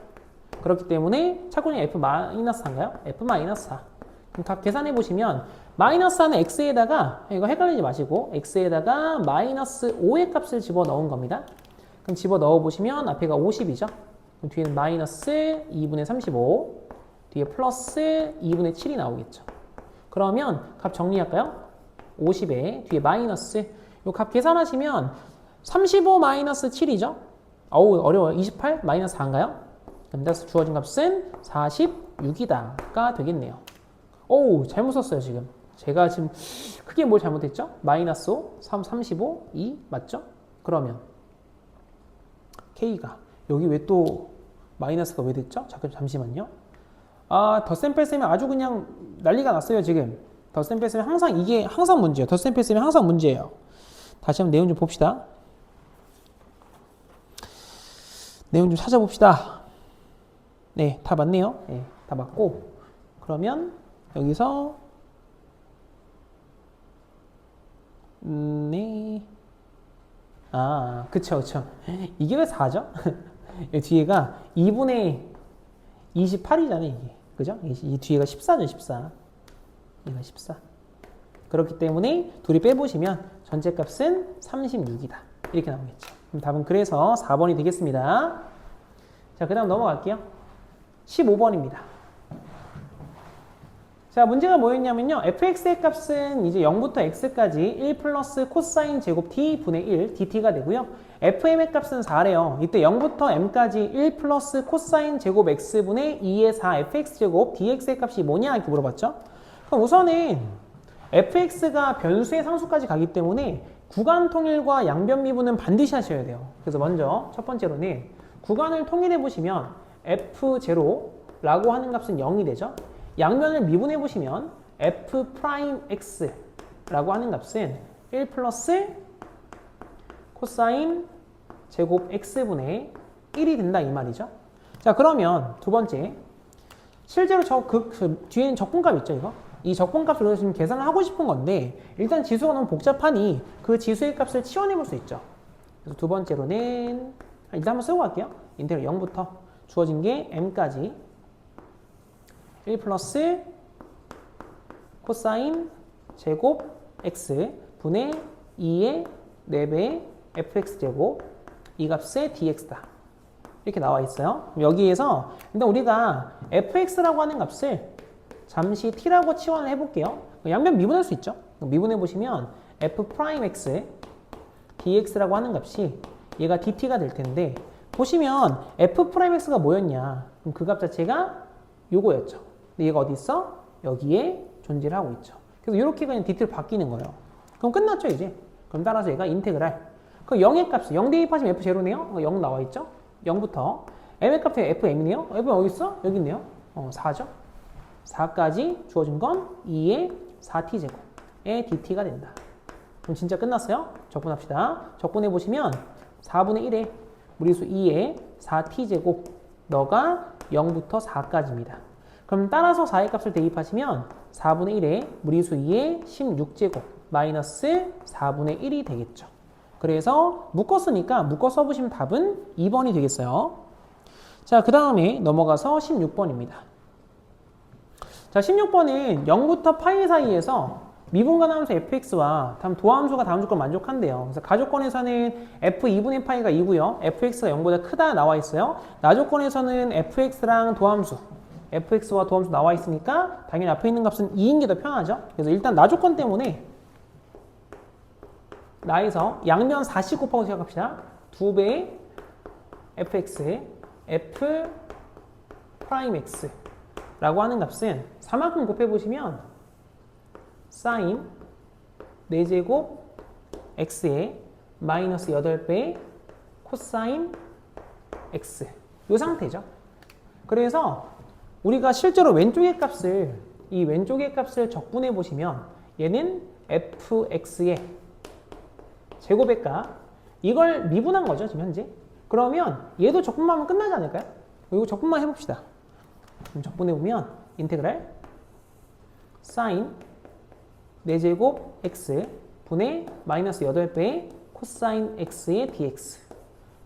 그렇기 때문에 차근히 f-4인가요? f-4. 그럼 값 계산해 보시면 마이너스 4는 x에다가 이거 헷갈리지 마시고 x에다가 마이너스 5의 값을 집어넣은 겁니다. 그럼 집어넣어 보시면 앞에가 50이죠. 그럼 뒤에는 마이너스 2분의 35 뒤에 플러스 2분의 7이 나오겠죠. 그러면 값 정리할까요? 50에 뒤에 마이너스 요 값 계산하시면 35 마이너스 7이죠. 어우 어려워요. 28 마이너스 4인가요? 그럼 따라서 주어진 값은 46이다가 되겠네요. 오우 잘못 썼어요 지금. 제가 지금 크게 뭘 잘못했죠? 마이너스 5, 35, 2 맞죠? 그러면 K가 여기 왜 또 마이너스가 왜 됐죠? 잠시만요. 아, 덧셈 뺄셈이 아주 그냥 난리가 났어요, 지금. 덧셈 뺄셈이 항상 이게 항상 문제예요. 덧셈 뺄셈이 항상 문제예요. 다시 한번 내용 좀 봅시다. 내용 좀 찾아봅시다. 네, 다 맞네요. 네, 다 맞고. 그러면 여기서 네. 아, 그쵸. 이게 왜 4죠? 뒤에가 2분의 28이잖아요, 이게. 그죠? 이 뒤에가 14죠, 14. 얘가 14. 그렇기 때문에 둘이 빼보시면 전체 값은 36이다. 이렇게 나오겠죠. 그럼 답은 그래서 4번이 되겠습니다. 자, 그 다음 넘어갈게요. 15번입니다. 자, 문제가 뭐였냐면요. fx의 값은 이제 0부터 x까지 1 플러스 코사인 제곱 t 분의 1 dt가 되고요. fm의 값은 4래요. 이때 0부터 m까지 1 플러스 코사인 제곱 x 분의 2의 4 fx 제곱 dx의 값이 뭐냐 이렇게 물어봤죠. 그럼 우선은 fx가 변수의 상수까지 가기 때문에 구간 통일과 양변 미분은 반드시 하셔야 돼요. 그래서 먼저 첫 번째로는 구간을 통일해 보시면 f0라고 하는 값은 0이 되죠. 양면을 미분해 보시면 f'x라고 하는 값은 1 플러스 코사인 제곱 x분의 1이 된다 이 말이죠. 자, 그러면 두 번째, 실제로 뒤에는 적분값 있죠, 이거? 이 적분값을 지금 계산을 하고 싶은 건데 일단 지수가 너무 복잡하니 그 지수의 값을 치워내 볼 수 있죠. 그래서 두 번째로는 일단 한번 쓰고 갈게요. 인테그럴 0부터 주어진 게 m까지 1 플러스 코사인 제곱 x 분의 2의 4배 fx 제곱 이 값의 dx다. 이렇게 나와 있어요. 여기에서 일단 우리가 fx라고 하는 값을 잠시 t라고 치환을 해볼게요. 양변 미분할 수 있죠. 미분해 보시면 f'x dx라고 하는 값이 얘가 dt가 될 텐데 보시면 f'x가 뭐였냐? 그럼 그 값 자체가 요거였죠. 근데 얘가 어디 있어? 여기에 존재를 하고 있죠. 그래서 이렇게 그냥 dt를 바뀌는 거예요. 그럼 끝났죠 이제. 그럼 따라서 얘가 인테그랄. 그 0의 값, 0 대입하시면 f0네요. 0 나와 있죠. 0부터 m의 값이 fm이네요. fm 어디 있어? 여기 있네요. 4죠. 4까지 주어진 건 2의 4t제곱의 dt가 된다. 그럼 진짜 끝났어요? 적분합시다. 적분해보시면 4분의 1에 무리수 2의 4t제곱 너가 0부터 4까지입니다. 그럼 따라서 4의 값을 대입하시면 4분의 1에 무리수 2의 16제곱 마이너스 4분의 1이 되겠죠. 그래서 묶었으니까 묶어 써보시면 답은 2번이 되겠어요. 자, 그 다음에 넘어가서 16번입니다. 자, 16번은 0부터 파이 사이에서 미분가함수 fx와 다음 도함수가 다음 조건 만족한대요. 그래서 가조건에서는 f2분의 파이가 2고요. fx가 0보다 크다 나와 있어요. 나조건에서는 fx랑 도함수, fx와 도함수 나와 있으니까 당연히 앞에 있는 값은 2인 게 더 편하죠. 그래서 일단 나조건 때문에 나에서 양면 4씩 곱하고 시작합시다. 2배의 fx에 f 프라임 x 라고 하는 값은 4만큼 곱해보시면 sin 4제곱 x에 마이너스 8배의 코사인 x 이 상태죠. 그래서 우리가 실제로 왼쪽의 값을 이 왼쪽의 값을 적분해 보시면 얘는 fx의 제곱의 값 이걸 미분한 거죠 지금 현재. 그러면 얘도 적분만 하면 끝나지 않을까요? 이거 적분만 해봅시다. 그럼 적분해보면 인테그랄 sin 4제곱 x 분의 마이너스 8배의 코사인 x의 dx.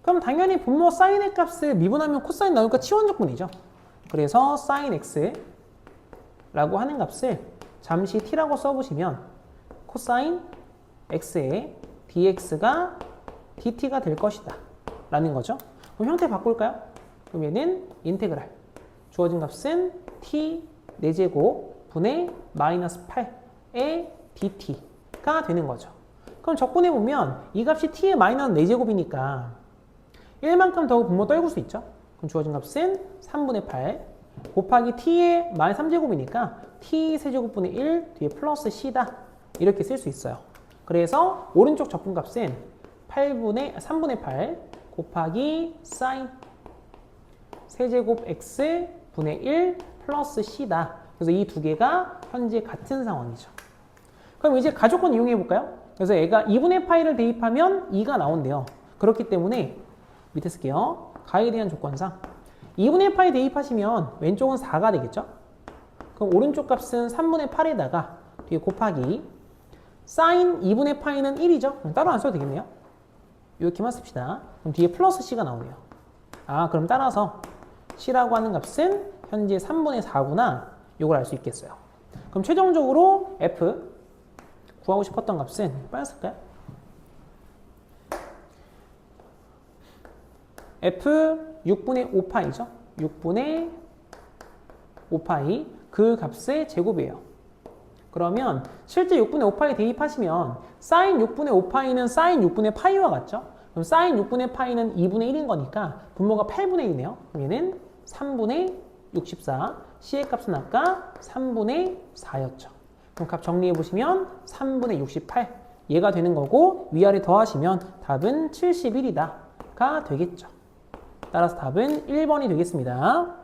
그럼 당연히 분모 사인의 값을 미분하면 코사인 나오니까 치원적분이죠. 그래서 sin x라고 하는 값을 잠시 t라고 써보시면 코사인 x의 dx가 dt가 될 것이다 라는 거죠. 그럼 형태 바꿀까요? 그럼 얘는 인테그랄 주어진 값은 t 4제곱 분의 마이너스 8의 dt가 되는 거죠. 그럼 적분해보면 이 값이 t의 마이너스 4제곱이니까 1만큼 더 분모 떨굴 수 있죠. 그럼 주어진 값은 3분의 8 곱하기 t의 마이너스 3제곱이니까 t 세제곱분의 1 뒤에 플러스 c다 이렇게 쓸 수 있어요. 그래서 오른쪽 적분값은 3분의 8 곱하기 sin 세제곱 x 분의 1 플러스 c다. 그래서 이 두 개가 현재 같은 상황이죠. 그럼 이제 가족권 이용해 볼까요? 그래서 얘가 2분의 파이를 대입하면 2가 나온대요. 그렇기 때문에 밑에 쓸게요. 가에 대한 조건상 2분의 파이 대입하시면 왼쪽은 4가 되겠죠? 그럼 오른쪽 값은 3분의 8에다가 뒤에 곱하기 사인 2분의 파이는 1이죠? 따로 안 써도 되겠네요. 이렇게만 씁시다. 그럼 뒤에 플러스 c가 나오네요. 아, 그럼 따라서 c라고 하는 값은 현재 3분의 4구나. 이걸 알 수 있겠어요. 그럼 최종적으로 f 구하고 싶었던 값은 빨리 쓸까요? f 6분의 5파이죠. 6분의 5파이 그 값의 제곱이에요. 그러면 실제 6분의 5파이 대입하시면 사인 6분의 5파이는 사인 6분의 파이와 같죠? 그럼 사인 6분의 파이는 2분의 1인 거니까 분모가 8분의 1이네요. 그럼 얘는 3분의 64, c의 값은 아까 3분의 4였죠. 그럼 값 정리해 보시면 3분의 68 얘가 되는 거고 위아래 더하시면 답은 71이다가 되겠죠. 따라서 답은 1번이 되겠습니다.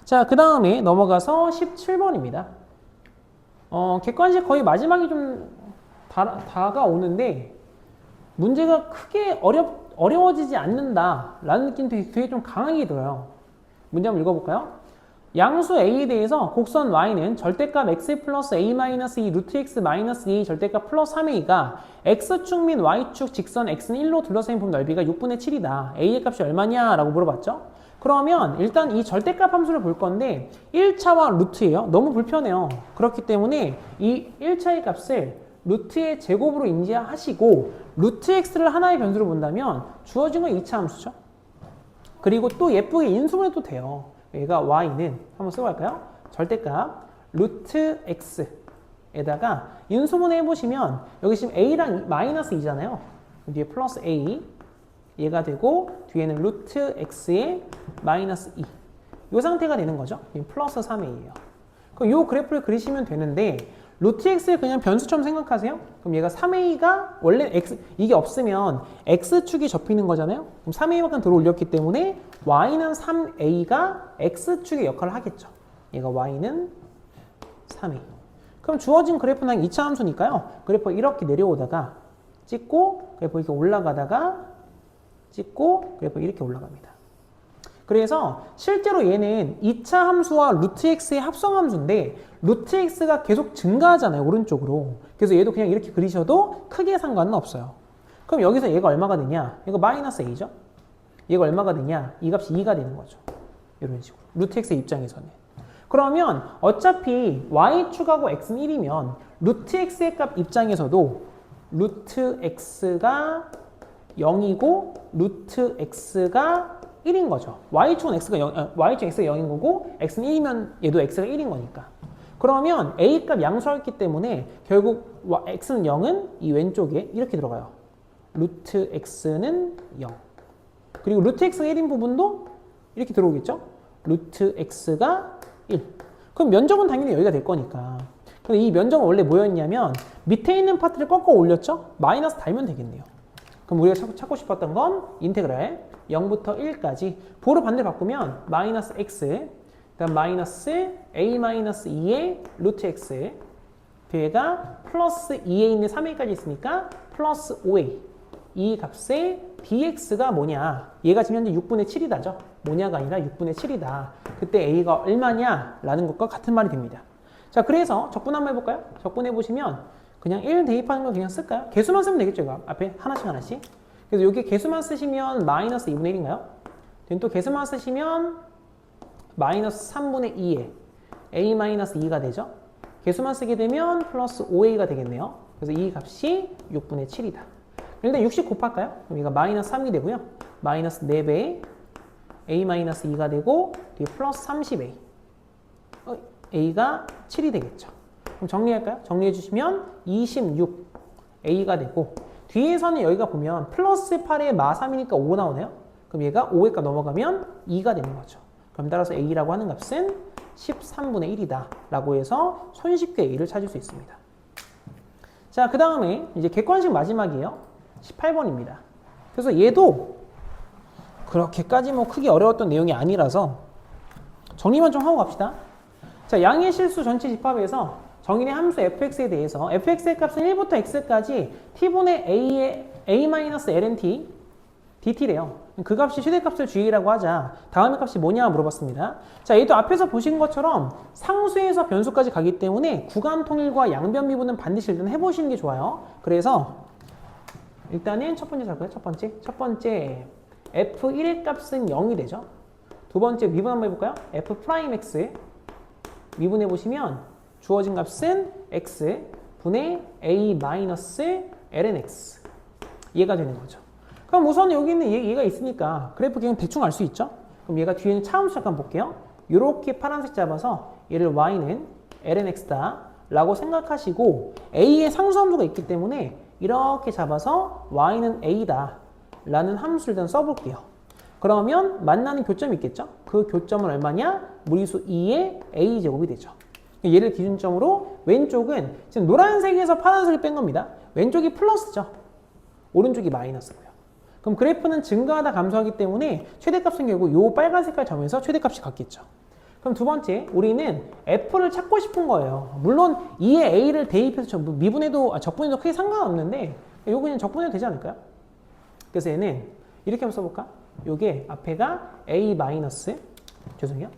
자, 그 다음에 넘어가서 17번입니다. 객관식 거의 마지막이 좀 다가오는데 문제가 크게 어려워지지 않는다라는 느낌도 되게 좀 강하게 들어요. 문제 한번 읽어볼까요? 양수 a에 대해서 곡선 y는 절대값 x 플러스 a-2 루트 x 마이너스 2 절대값 플러스 3a가 x축 및 y축 직선 x는 1로 둘러싸인 품 넓이가 6분의 7이다. a의 값이 얼마냐? 라고 물어봤죠. 그러면 일단 이 절대값 함수를 볼 건데 1차와 루트예요. 너무 불편해요. 그렇기 때문에 이 1차의 값을 루트의 제곱으로 인지하시고 루트 x를 하나의 변수로 본다면 주어진 건 2차 함수죠. 그리고 또 예쁘게 인수분해 또 돼요. 얘가 y는 한번 써볼까요? 절대값 루트 x에다가 인수분해 해보시면 여기 지금 a랑 마이너스 2잖아요. 뒤에 플러스 a 얘가 되고 뒤에는 루트 x의 마이너스 2 이 상태가 되는 거죠. 플러스 3a예요. 그럼 이 그래프를 그리시면 되는데 루트 x를 그냥 변수처럼 생각하세요. 그럼 얘가 3a가 원래 x 이게 없으면 x축이 접히는 거잖아요. 그럼 3a만큼 들어 올렸기 때문에 y는 3a가 x축의 역할을 하겠죠. 얘가 y는 3a. 그럼 주어진 그래프는 2차 함수니까요. 그래프 이렇게 내려오다가 찍고 그래프 이렇게 올라가다가 찍고 그래프 이렇게 올라갑니다. 그래서 실제로 얘는 2차 함수와 루트 x의 합성 함수인데 루트 x가 계속 증가하잖아요. 오른쪽으로. 그래서 얘도 그냥 이렇게 그리셔도 크게 상관은 없어요. 그럼 여기서 얘가 얼마가 되냐? 이거 마이너스 a죠? 얘가 얼마가 되냐? 이 값이 2가 되는 거죠. 이런 식으로. 루트 x의 입장에서는. 그러면 어차피 y축하고 x는 1이면 루트 x의 값 입장에서도 루트 x가 0이고 루트 x가 1인 거죠. y축은 x가 0인 거고 x는 1이면 얘도 x가 1인 거니까. 그러면 a 값 양수했기 때문에 결국 x는 0은 이 왼쪽에 이렇게 들어가요. 루트 x는 0. 그리고 루트 x가 1인 부분도 이렇게 들어오겠죠. 루트 x가 1. 그럼 면적은 당연히 여기가 될 거니까. 근데 이 면적은 원래 뭐였냐면 밑에 있는 파트를 꺾어 올렸죠. 마이너스 달면 되겠네요. 그럼 우리가 찾고 싶었던 건 인테그랄 0부터 1까지 보로 반대로 바꾸면 마이너스 x 그다음 마이너스 a-2의 루트 x 뒤에가 플러스 2에 있는 3a까지 있으니까 플러스 5a 이 값의 dx가 뭐냐 얘가 지금 현재 6분의 7이다죠 뭐냐가 아니라 6분의 7이다 그때 a가 얼마냐 라는 것과 같은 말이 됩니다. 자 그래서 적분 한번 해볼까요? 적분해 보시면 그냥 1 대입하는 걸 그냥 쓸까요? 개수만 쓰면 되겠죠 이거 앞에 하나씩 그래서 여기 개수만 쓰시면 마이너스 2분의 1인가요? 또 개수만 쓰시면 마이너스 3분의 2에 a-2가 되죠. 개수만 쓰게 되면 플러스 5a가 되겠네요. 그래서 이 값이 6분의 7이다. 일단 60 곱할까요? 그럼 이거 마이너스 3이 되고요. 마이너스 4배에 a-2가 되고 뒤에 플러스 30a a가 7이 되겠죠. 그럼 정리할까요? 정리해 주시면 26a가 되고 뒤에서는 여기가 보면 플러스 8에 마 3이니까 5 나오네요. 그럼 얘가 5에까 넘어가면 2가 되는 거죠. 그럼 따라서 a라고 하는 값은 13분의 1이다 라고 해서 손쉽게 a를 찾을 수 있습니다. 자, 그 다음에 이제 객관식 마지막이에요. 18번입니다. 그래서 얘도 그렇게까지 뭐 크게 어려웠던 내용이 아니라서 정리만 좀 하고 갑시다. 자, 양의 실수 전체 집합에서 정의된 함수 fx에 대해서 fx의 값은 1부터 x까지 t분의 a의 a-ln dt래요. 그 값이 최대값을 g라고 하자. 다음의 값이 뭐냐 물어봤습니다. 자, 얘도 앞에서 보신 것처럼 상수에서 변수까지 가기 때문에 구간 통일과 양변 미분은 반드시 일단 해보시는 게 좋아요. 그래서 일단은 첫 번째 잡고요. 첫 번째 f1의 값은 0이 되죠. 두 번째 미분 한번 해볼까요? f'x 미분해 보시면 주어진 값은 x 분의 a-ln x 얘가 되는 거죠. 그럼 우선 여기 있는 얘가 있으니까 그래프 그냥 대충 알 수 있죠? 그럼 얘가 뒤에 있는 차함수 잠깐 볼게요. 이렇게 파란색 잡아서 얘를 y는 lnx다 라고 생각하시고 a의 상수함수가 있기 때문에 이렇게 잡아서 y는 a다 라는 함수를 일단 써볼게요. 그러면 만나는 교점이 있겠죠? 그 교점은 얼마냐? 무리수 2의 a제곱이 되죠. 얘를 기준점으로 왼쪽은 지금 노란색에서 파란색을 뺀 겁니다. 왼쪽이 플러스죠. 오른쪽이 마이너스고요. 그럼 그래프는 증가하다 감소하기 때문에 최대값은 결국 요 빨간 색깔 점에서 최대값이 같겠죠. 그럼 두 번째, 우리는 f를 찾고 싶은 거예요. 물론 2의 a를 대입해서 미분해도 적분해도 크게 상관없는데 요거 그냥 적분해도 되지 않을까요? 그래서 얘는 이렇게 한번 써볼까? 요게 앞에가 a 마이너스 죄송해요.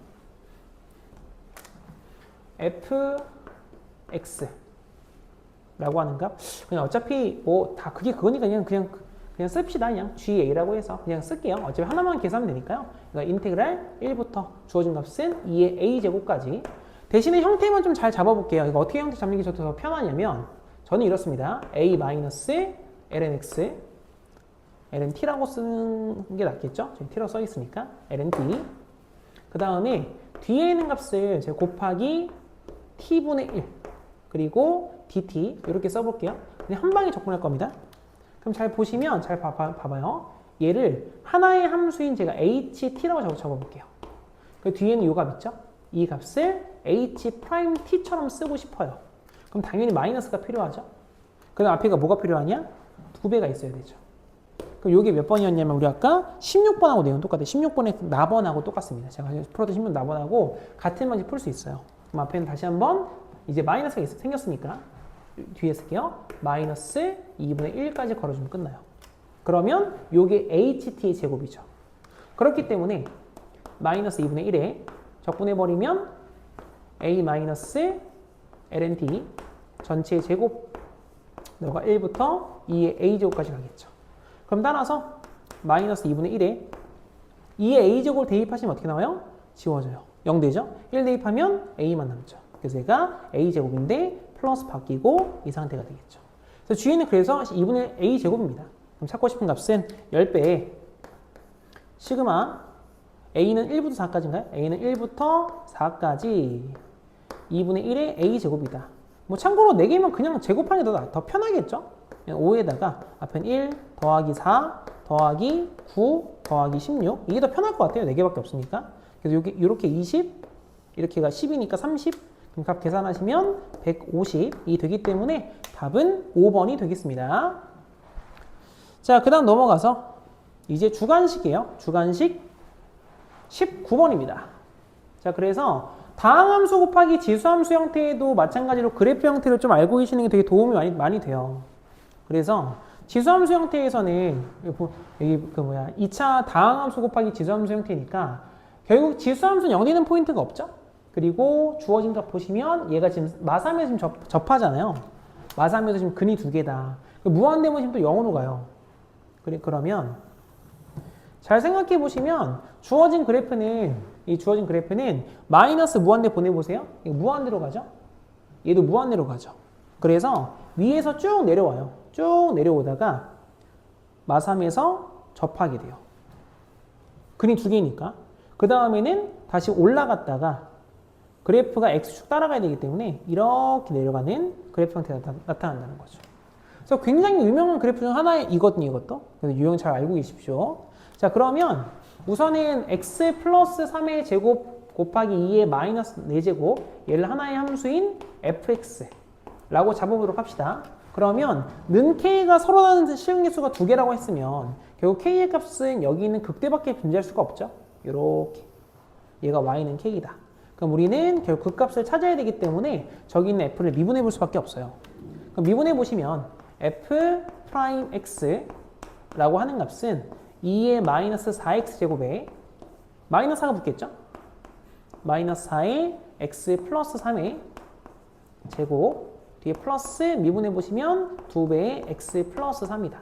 fx 라고 하는 값 그냥 어차피 뭐 다 그게 그거니까 그냥 씁시다. 그냥 ga라고 해서 그냥 쓸게요. 어차피 하나만 계산하면 되니까요. 그러니까 인테그랄 1부터 주어진 값은 2의 a제곱까지. 대신에 형태만 좀 잘 잡아볼게요. 이거 어떻게 형태 잡는 게 더 편하냐면 저는 이렇습니다. a 마이너스 lnx lnt라고 쓰는 게 낫겠죠? 지금 t라고 써 있으니까 lnt. 그 다음에 뒤에 있는 값을 제가 곱하기 t분의 1 그리고 dt 이렇게 써볼게요. 그냥 한 방에 적분할 겁니다. 그럼 잘 보시면 잘 봐봐요. 얘를 하나의 함수인 제가 ht라고 적어볼게요. 그 뒤에는 요 값 있죠? 이 값을 h't처럼 쓰고 싶어요. 그럼 당연히 마이너스가 필요하죠? 그 다음 앞에가 뭐가 필요하냐? 2배가 있어야 되죠. 그럼 요게 몇 번이었냐면 우리 아까 16번하고 내용 똑같아요. 16번의 나번하고 똑같습니다. 제가 풀어도 16번 나번하고 같은 방식 풀 수 있어요. 그럼 앞에는 다시 한번 이제 마이너스가 생겼으니까 뒤에 쓸게요. 마이너스 2분의 1까지 걸어주면 끝나요. 그러면 요게 ht의 제곱이죠. 그렇기 때문에 마이너스 2분의 1에 적분해버리면 a 마이너스 lnt 전체의 제곱 너가 1부터 2의 a제곱까지 가겠죠. 그럼 따라서 마이너스 2분의 1에 2의 a제곱을 대입하시면 어떻게 나와요? 지워져요. 0 되죠? 1 대입하면 a만 남죠. 그래서 얘가 a제곱인데 플러스 바뀌고 이 상태가 되겠죠. 그래서 g는 그래서 2분의 a제곱입니다. 그럼 찾고 싶은 값은 10배에 시그마 a는 1부터 4까지인가요? a는 1부터 4까지 2분의 1의 a제곱이다. 뭐 참고로 4개면 그냥 제곱하는 게 더 편하겠죠? 5에다가 앞엔 1 더하기 4 더하기 9 더하기 16 이게 더 편할 것 같아요. 4개밖에 없으니까. 그래서 여기 이렇게 20 이렇게가 10이니까 30 그럼 값 계산하시면 150이 되기 때문에 답은 5번이 되겠습니다. 자, 그 다음 넘어가서 이제 주관식이에요. 주관식 19번입니다. 자, 그래서 다항함수 곱하기 지수함수 형태에도 마찬가지로 그래프 형태를 좀 알고 계시는 게 되게 도움이 많이 돼요. 그래서 지수함수 형태에서는 여기 2차 다항함수 곱하기 지수함수 형태니까 결국 지수함수는 0 되는 포인트가 없죠? 그리고 주어진 값 보시면 얘가 지금 마삼에서 지금 접하잖아요. 마삼에서 지금 근이 2개다. 무한대면 지금 또 0으로 가요. 그러면 잘 생각해 보시면 주어진 그래프는 마이너스 무한대 보내보세요. 이거 무한대로 가죠? 얘도 무한대로 가죠. 그래서 위에서 쭉 내려와요. 쭉 내려오다가 마삼에서 접하게 돼요. 근이 2개니까. 그 다음에는 다시 올라갔다가 그래프가 X축 따라가야 되기 때문에 이렇게 내려가는 그래프 형태가 나타난다는 거죠. 그래서 굉장히 유명한 그래프 중 하나이거든요, 이것도. 그래서 유형 잘 알고 계십시오. 자, 그러면 우선은 X 플러스 3의 제곱 곱하기 2의 마이너스 4제곱 얘를 하나의 함수인 fx라고 잡아보도록 합시다. 그러면 는 k가 서로 다른 시행계수가 두 개라고 했으면 결국 k의 값은 여기 있는 극대밖에 존재할 수가 없죠. 이렇게 얘가 y는 k이다. 그럼 우리는 결국 그 값을 찾아야 되기 때문에 저기 있는 f를 미분해 볼 수밖에 없어요. 그럼 미분해 보시면 f 프라임 x라고 하는 값은 2의 마이너스 4x 제곱에 마이너스 4가 붙겠죠? 마이너스 4의 x 플러스 3의 제곱 뒤에 플러스 미분해 보시면 2배의 x 플러스 3이다.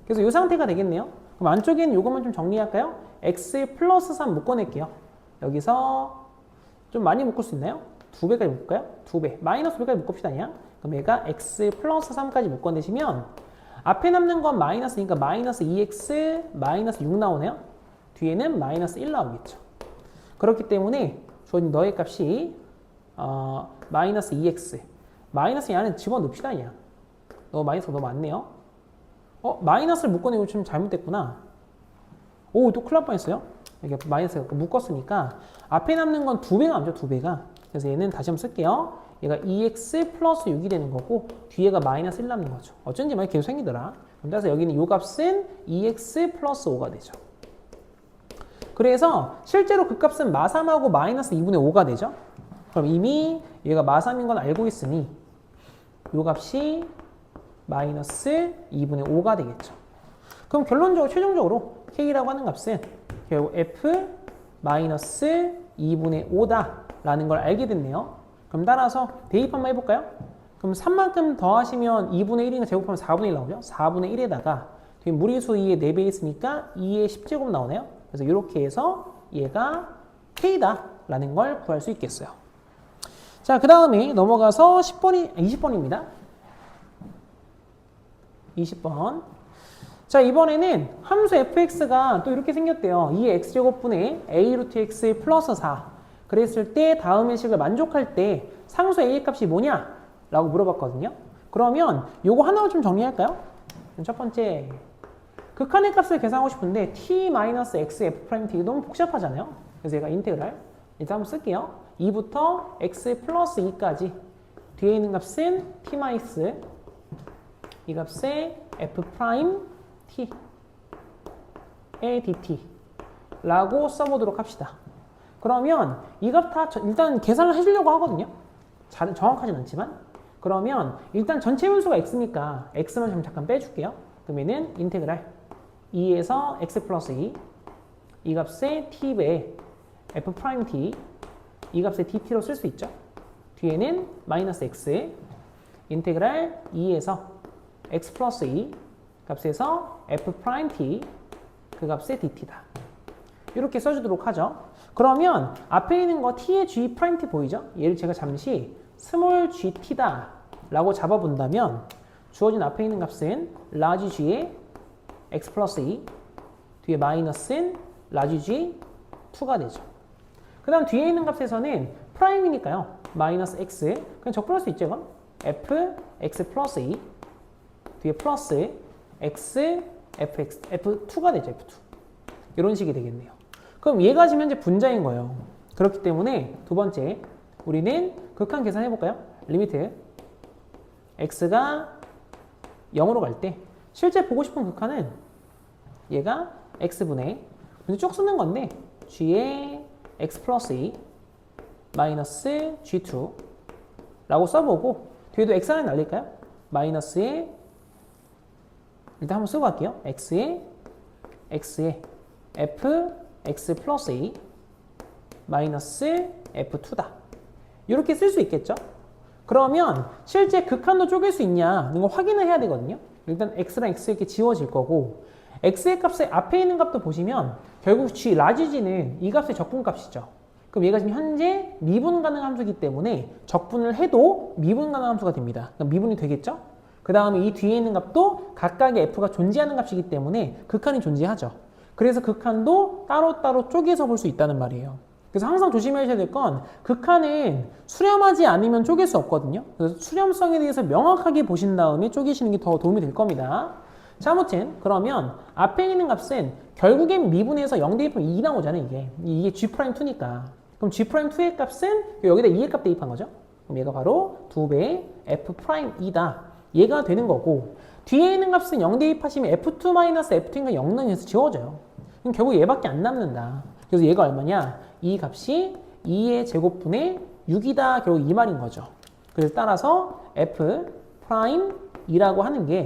그래서 이 상태가 되겠네요. 그럼 안쪽에는 이것만 좀 정리할까요? x 플러스 3 묶어낼게요. 여기서 좀 많이 묶을 수 있나요? 2배까지 묶을까요? 2배. 마이너스 2배까지 묶읍시다. 그냥. 그럼 얘가 x 플러스 3까지 묶어내시면 앞에 남는 건 마이너스니까 마이너스 2x 마이너스 6 나오네요. 뒤에는 마이너스 1 나오겠죠. 그렇기 때문에 주어진 너의 값이 마이너스 2x 마이너스 안에 집어넣읍시다. 그냥. 마이너스가 너무 많네요. 마이너스를 묶어내고 좀 잘못됐구나. 오, 또 큰일 날 뻔했어요. 이게 마이너스가 묶었으니까 앞에 남는 건 2배가 남죠. 2배가. 그래서 얘는 다시 한번 쓸게요. 얘가 2x 플러스 6이 되는 거고 뒤에가 마이너스 1 남는 거죠. 어쩐지 많이 계속 생기더라. 그럼 따라서 여기는 요 값은 2x 플러스 5가 되죠. 그래서 실제로 그 값은 마3하고 마이너스 2분의 5가 되죠. 그럼 이미 얘가 마3인 건 알고 있으니 요 값이 마이너스 2분의 5가 되겠죠. 그럼 결론적으로 최종적으로 k라고 하는 값은 결국 f 마이너스 2분의 5다 라는 걸 알게 됐네요. 그럼 따라서 대입 한번 해볼까요? 그럼 3만큼 더하시면 2분의 1이니까 제곱하면 4분의 1 나오죠. 4분의 1에다가 무리수 2의 4배 있으니까 2의 10제곱 나오네요. 그래서 이렇게 해서 얘가 k다 라는 걸 구할 수 있겠어요. 자, 그 다음에 넘어가서 20번입니다. 20번. 자, 이번에는 함수 fx가 또 이렇게 생겼대요. 2의 x제곱분의 a 루트 x 플러스 4. 그랬을 때 다음의 식을 만족할 때 상수 a의 값이 뭐냐? 라고 물어봤거든요. 그러면 요거 하나만 좀 정리할까요? 첫 번째, 극한의 값을 계산하고 싶은데 t-x f'(t) 너무 복잡하잖아요. 그래서 얘가 인테그랄 일단 한번 쓸게요. 2부터 x 플러스 2까지 뒤에 있는 값은 t-x 이 값에 f'(t) 의 dt 라고 써보도록 합시다. 그러면 이 값 다 일단 계산을 해주려고 하거든요. 정확하진 않지만 그러면 일단 전체 분수가 x니까 x만 좀 잠깐 빼줄게요. 그러면은 인테그랄 2에서 x 플러스 2 이 값에 t배 f'(t) 이 값에 dt로 쓸 수 있죠. 뒤에는 마이너스 x 인테그랄 2에서 x 플러스 2 값에서 f'(t) 그 값의 dt다. 이렇게 써주도록 하죠. 그러면 앞에 있는 거 t의 g'(t) 보이죠? 얘를 제가 잠시 스몰 gt다 라고 잡아본다면 주어진 앞에 있는 값은 large g의 x 플러스 2 뒤에 마이너스는 large g 2가 되죠. 그 다음 뒤에 있는 값에서는 프라임이니까요. 마이너스 x 그냥 적분할 수 있죠. 이건 f x 플러스 2 뒤에 플러스 x fx f2가 되죠. f2 이런 식이 되겠네요. 그럼 얘가 지금 현재 분자인 거예요. 그렇기 때문에 두 번째 우리는 극한 계산 해볼까요? 리미트 x가 0으로 갈 때 실제 보고 싶은 극한은 얘가 x분의 쭉 쓰는 건데 g의 x 플러스 2 마이너스 g2 라고 써보고 뒤에도 x 하나 날릴까요? 마이너스에 일단 한번 쓰고 갈게요. x에 f x 플러스 2 마이너스 f2다. 이렇게 쓸 수 있겠죠? 그러면 실제 극한도 쪼갤 수 있냐는 걸 확인을 해야 되거든요. 일단 x랑 x 이렇게 지워질 거고 x의 값에 앞에 있는 값도 보시면 결국 g, 라지 g는 이 값의 적분값이죠. 그럼 얘가 지금 현재 미분 가능 함수이기 때문에 적분을 해도 미분 가능 함수가 됩니다. 그럼 미분이 되겠죠? 그 다음에 이 뒤에 있는 값도 각각의 f가 존재하는 값이기 때문에 극한이 존재하죠. 그래서 극한도 따로따로 쪼개서 볼 수 있다는 말이에요. 그래서 항상 조심하셔야 될 건 극한은 수렴하지 않으면 쪼갤 수 없거든요. 그래서 수렴성에 대해서 명확하게 보신 다음에 쪼개시는 게 더 도움이 될 겁니다. 자, 아무튼 그러면 앞에 있는 값은 결국엔 미분에서 0 대입하면 2 나오잖아요. 이게 g'2니까. 그럼 g'2의 값은 여기다 2의 값 대입한 거죠. 그럼 얘가 바로 2배의 f'2다 얘가 되는 거고 뒤에 있는 값은 0 대입하시면 F2-F2가 0는 지워져요. 그럼 결국 얘밖에 안 남는다. 그래서 얘가 얼마냐? 이 값이 2의 제곱분의 6이다. 결국 이 말인 거죠. 그래서 따라서 F'2라고 하는 게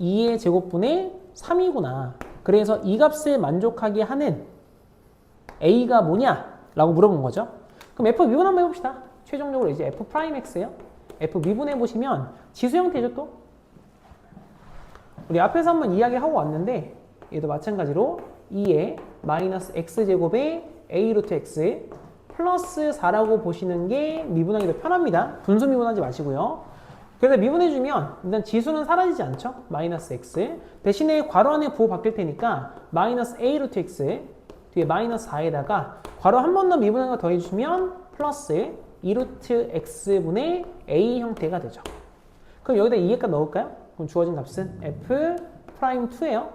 2의 제곱분의 3이구나. 그래서 이 값을 만족하게 하는 A가 뭐냐? 라고 물어본 거죠. 그럼 F 미분 한번 해봅시다. 최종적으로 이제 F'X예요. F 미분해 보시면 지수 형태죠 또. 우리 앞에서 한번 이야기하고 왔는데 얘도 마찬가지로 2의 마이너스 x제곱에 a 루트 x 플러스 4라고 보시는 게 미분하기 더 편합니다. 분수 미분하지 마시고요. 그래서 미분해주면 일단 지수는 사라지지 않죠. 마이너스 x 대신에 괄호 안에 부호 바뀔 테니까 마이너스 a 루트 x 뒤에 마이너스 4에다가 괄호 한 번 더 미분한 거 더해주시면 플러스 2 루트 x분의 a 형태가 되죠. 그럼 여기다 2의 값 넣을까요? 그럼 주어진 값은 F'2예요.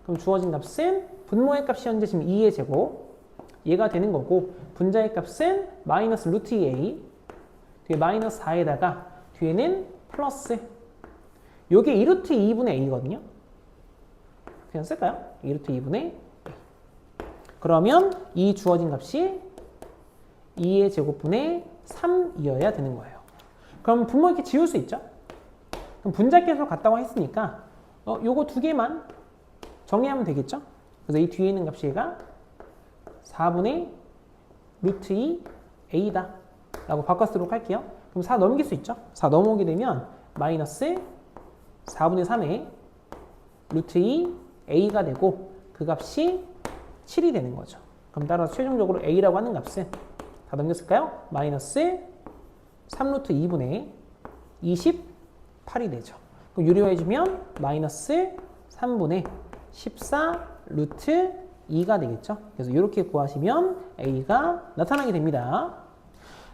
그럼 주어진 값은 분모의 값이 현재 지금 2의 제곱 얘가 되는 거고 분자의 값은 마이너스 루트 2a 뒤에 마이너스 4에다가 뒤에는 플러스 요게 2 루트 2분의 a거든요. 그냥 쓸까요? 2 루트 2분의 a. 그러면 이 주어진 값이 2의 제곱분의 3이어야 되는 거예요. 그럼 분모 이렇게 지울 수 있죠? 그럼 분자께서 같다고 했으니까 요거 두 개만 정리하면 되겠죠? 그래서 이 뒤에 있는 값이 얘가 4분의 루트 2 a다 라고 바꿔 쓰도록 할게요. 그럼 4 넘길 수 있죠? 4 넘어오게 되면 마이너스 4분의 3의 루트 2 a가 되고 그 값이 7이 되는 거죠. 그럼 따라서 최종적으로 a라고 하는 값은 다 넘겼을까요? 마이너스 3 루트 2분의 28이 되죠. 그럼 유리화해주면 마이너스 3분의 14 루트 2가 되겠죠. 그래서 이렇게 구하시면 a가 나타나게 됩니다.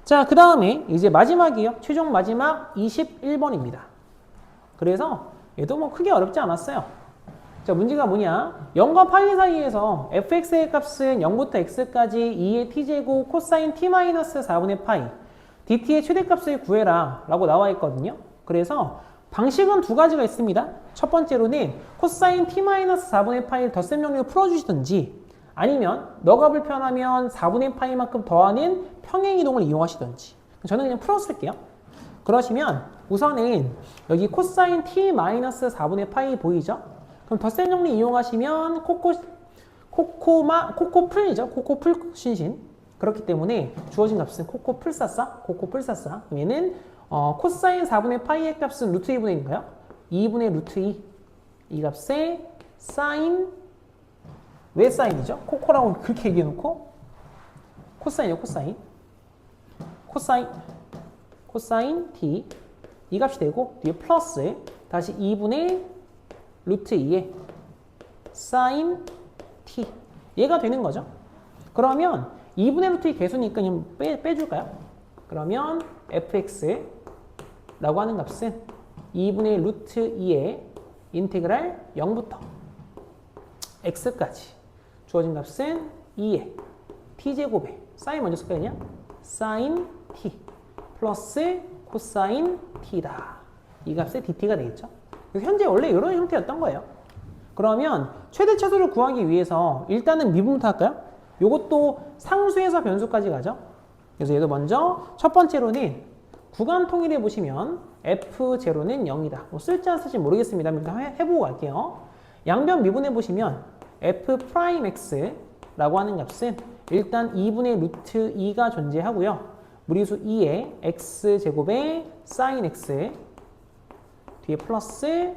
자, 그 다음에 이제 마지막이에요. 최종 마지막 21번입니다. 그래서 얘도 뭐 크게 어렵지 않았어요. 자, 문제가 뭐냐? 0과 파이 사이에서 fx의 값은 0부터 x까지 2의 t제곱 코사인 t-4분의 파이 dt의 최대값을 구해라 라고 나와 있거든요. 그래서 방식은 두 가지가 있습니다. 첫 번째로는 코사인 t-4분의 파이를 덧셈 정리로 풀어주시든지 아니면 너가 불편하면 4분의 파이만큼 더하는 평행이동을 이용하시든지 저는 그냥 풀어쓸게요. 그러시면 우선은 여기 코사인 t-4분의 파이 보이죠? 그럼 덧셈 정리 이용하시면 코코풀이죠. 코코풀 신신. 그렇기 때문에 주어진 값은 코코풀싸싸. 그럼 얘는 코사인 4분의 파이의 값은 루트 2분의 1인가요? 2분의 루트 2. 이 값에 사인, 왜 사인이죠? 코코라고 그렇게 얘기해놓고 코사인이요, 코사인 t. 이 값이 되고 뒤에 플러스 다시 2분의 루트 2에 사인 t. 얘가 되는 거죠. 그러면 2분의 루트 2 개수니까 그냥 빼줄까요? 그러면 fx라고 하는 값은 2분의 루트 2의 인테그랄 0부터 x까지 주어진 값은 2의 t제곱에 사인 먼저 쓸까요? 그냥 사인 t 플러스 코사인 t다. 이 값의 dt가 되겠죠. 그래서 현재 원래 이런 형태였던 거예요. 그러면 최대 최소를 구하기 위해서 일단은 미분부터 할까요? 이것도 상수에서 변수까지 가죠. 그래서 얘도 먼저 첫 번째로는 구간 통일해 보시면 f0는 0이다. 뭐 쓸지 안 쓸지 모르겠습니다. 그러니까 해보고 갈게요. 양변 미분해 보시면 f'x라고 하는 값은 일단 2분의 루트 2가 존재하고요. 무리수 2의 x제곱에 sin x 뒤에 플러스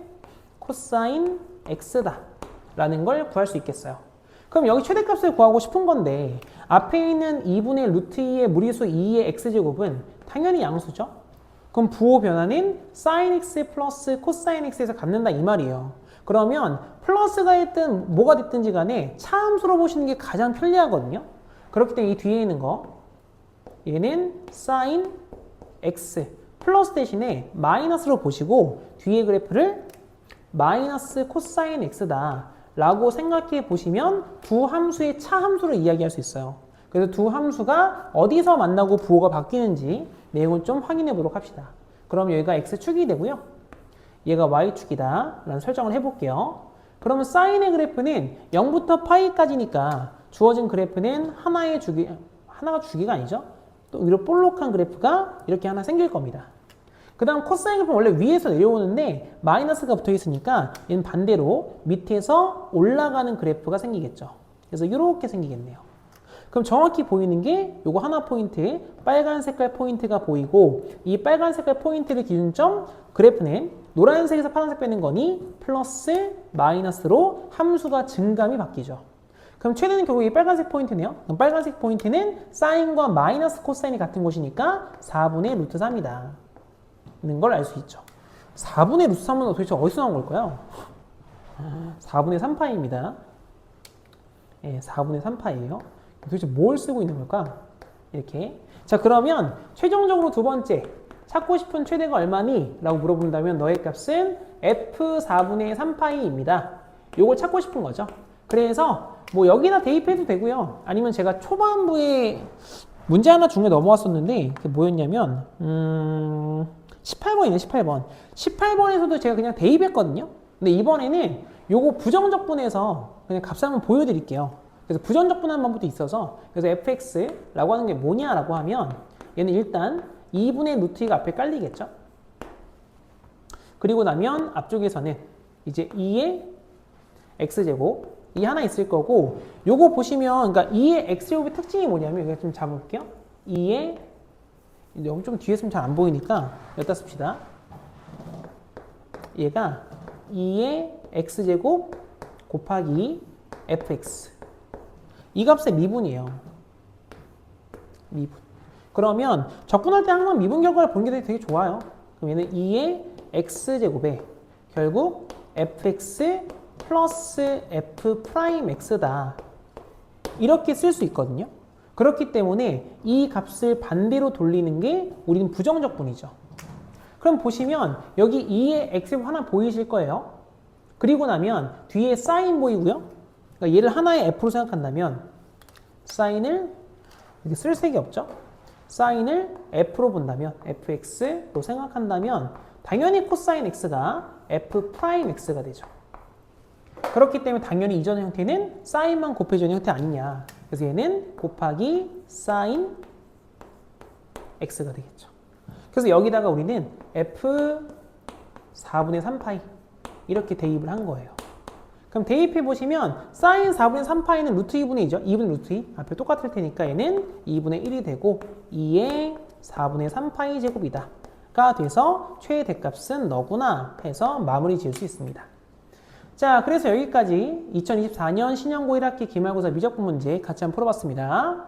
코사인 x다 라는 걸 구할 수 있겠어요. 그럼 여기 최대값을 구하고 싶은 건데 앞에 있는 2분의 루트 2의 무리수 2의 x제곱은 당연히 양수죠. 그럼 부호 변화는 sin x 플러스 코사인 x에서 갖는다 이 말이에요. 그러면 플러스가 됐든 뭐가 됐든지 간에 차함수로 보시는 게 가장 편리하거든요. 그렇기 때문에 이 뒤에 있는 거 얘는 sin x 플러스 대신에 마이너스로 보시고 뒤에 그래프를 마이너스 코사인 x다 라고 생각해 보시면 두 함수의 차함수를 이야기할 수 있어요. 그래서 두 함수가 어디서 만나고 부호가 바뀌는지 내용을 좀 확인해 보도록 합시다. 그럼 여기가 x축이 되고요. 얘가 y축이다 라는 설정을 해볼게요. 그러면 사인의 그래프는 0부터 파이까지니까 주어진 그래프는 하나가 주기가 아니죠. 또 위로 볼록한 그래프가 이렇게 하나 생길 겁니다. 그 다음 코사인 그래프는 원래 위에서 내려오는데 마이너스가 붙어 있으니까 얘는 반대로 밑에서 올라가는 그래프가 생기겠죠. 그래서 이렇게 생기겠네요. 그럼 정확히 보이는 게 요거 하나 포인트, 빨간 색깔 포인트가 보이고 이 빨간 색깔 포인트를 기준점 그래프는 노란색에서 파란색 빼는 거니 플러스 마이너스로 함수가 증감이 바뀌죠. 그럼 최대는 결국 이 빨간색 포인트네요. 그럼 빨간색 포인트는 사인과 마이너스 코사인이 같은 곳이니까 4분의 루트 3이다. 는 걸 알 수 있죠. 4분의 루트 3은 도대체 어디서 나온 걸까요? 4분의 3파이입니다. 예, 4분의 3파이예요. 도대체 뭘 쓰고 있는 걸까? 이렇게. 자, 그러면 최종적으로 두 번째 찾고 싶은 최대가 얼마니? 라고 물어본다면 너의 값은 F4분의 3파이입니다. 요걸 찾고 싶은 거죠. 그래서 뭐 여기다 대입해도 되고요. 아니면 제가 초반부에 문제 하나 중에 넘어왔었는데 그게 뭐였냐면 18번이네 18번. 18번에서도 제가 그냥 대입했거든요. 근데 이번에는 요거 부정적분해서 그냥 값을 한번 보여드릴게요. 그래서 부정적분한 방법도 있어서 그래서 fx라고 하는 게 뭐냐라고 하면 얘는 일단 2분의 루트 2가 앞에 깔리겠죠. 그리고 나면 앞쪽에서는 이제 2의 x제곱 이 하나 있을 거고 요거 보시면 그러니까 2의 x제곱의 특징이 뭐냐면 이거 좀 잡아볼게요. 2의 너무 좀 뒤에 있으면 잘 안 보이니까 여기다 씁시다. 얘가 2의 x제곱 곱하기 fx 이 값의 미분이에요. 미분. 그러면 접근할 때 항상 미분 결과를 보는 게 되게 좋아요. 그럼 얘는 2의 x제곱에 결국 fx 플러스 f 프라임 x다. 이렇게 쓸 수 있거든요. 그렇기 때문에 이 값을 반대로 돌리는 게 우리는 부정적분이죠. 그럼 보시면 여기 2의 x제곱 하나 보이실 거예요. 그리고 나면 뒤에 사인 보이고요. 그러니까 얘를 하나의 f로 생각한다면 사인을 이렇게 쓸 색이 없죠. 사인을 f로 본다면 fx로 생각한다면 당연히 코사인 x가 f 프라임 x가 되죠. 그렇기 때문에 당연히 이전 형태는 사인만 곱해주는 형태 아니냐. 그래서 얘는 곱하기 사인 x가 되겠죠. 그래서 여기다가 우리는 f 4분의 3파이 이렇게 대입을 한 거예요. 그럼 대입해 보시면 사인 4분의 3파이는 루트 2분의 2죠. 2분의 루트 2. 앞에 똑같을 테니까 얘는 2분의 1이 되고 2의 4분의 3파이 제곱이다. 가 돼서 최대값은 너구나 해서 마무리 지을 수 있습니다. 자, 그래서 여기까지 2024년 신형고 1학기 기말고사 미적분 문제 같이 한번 풀어봤습니다.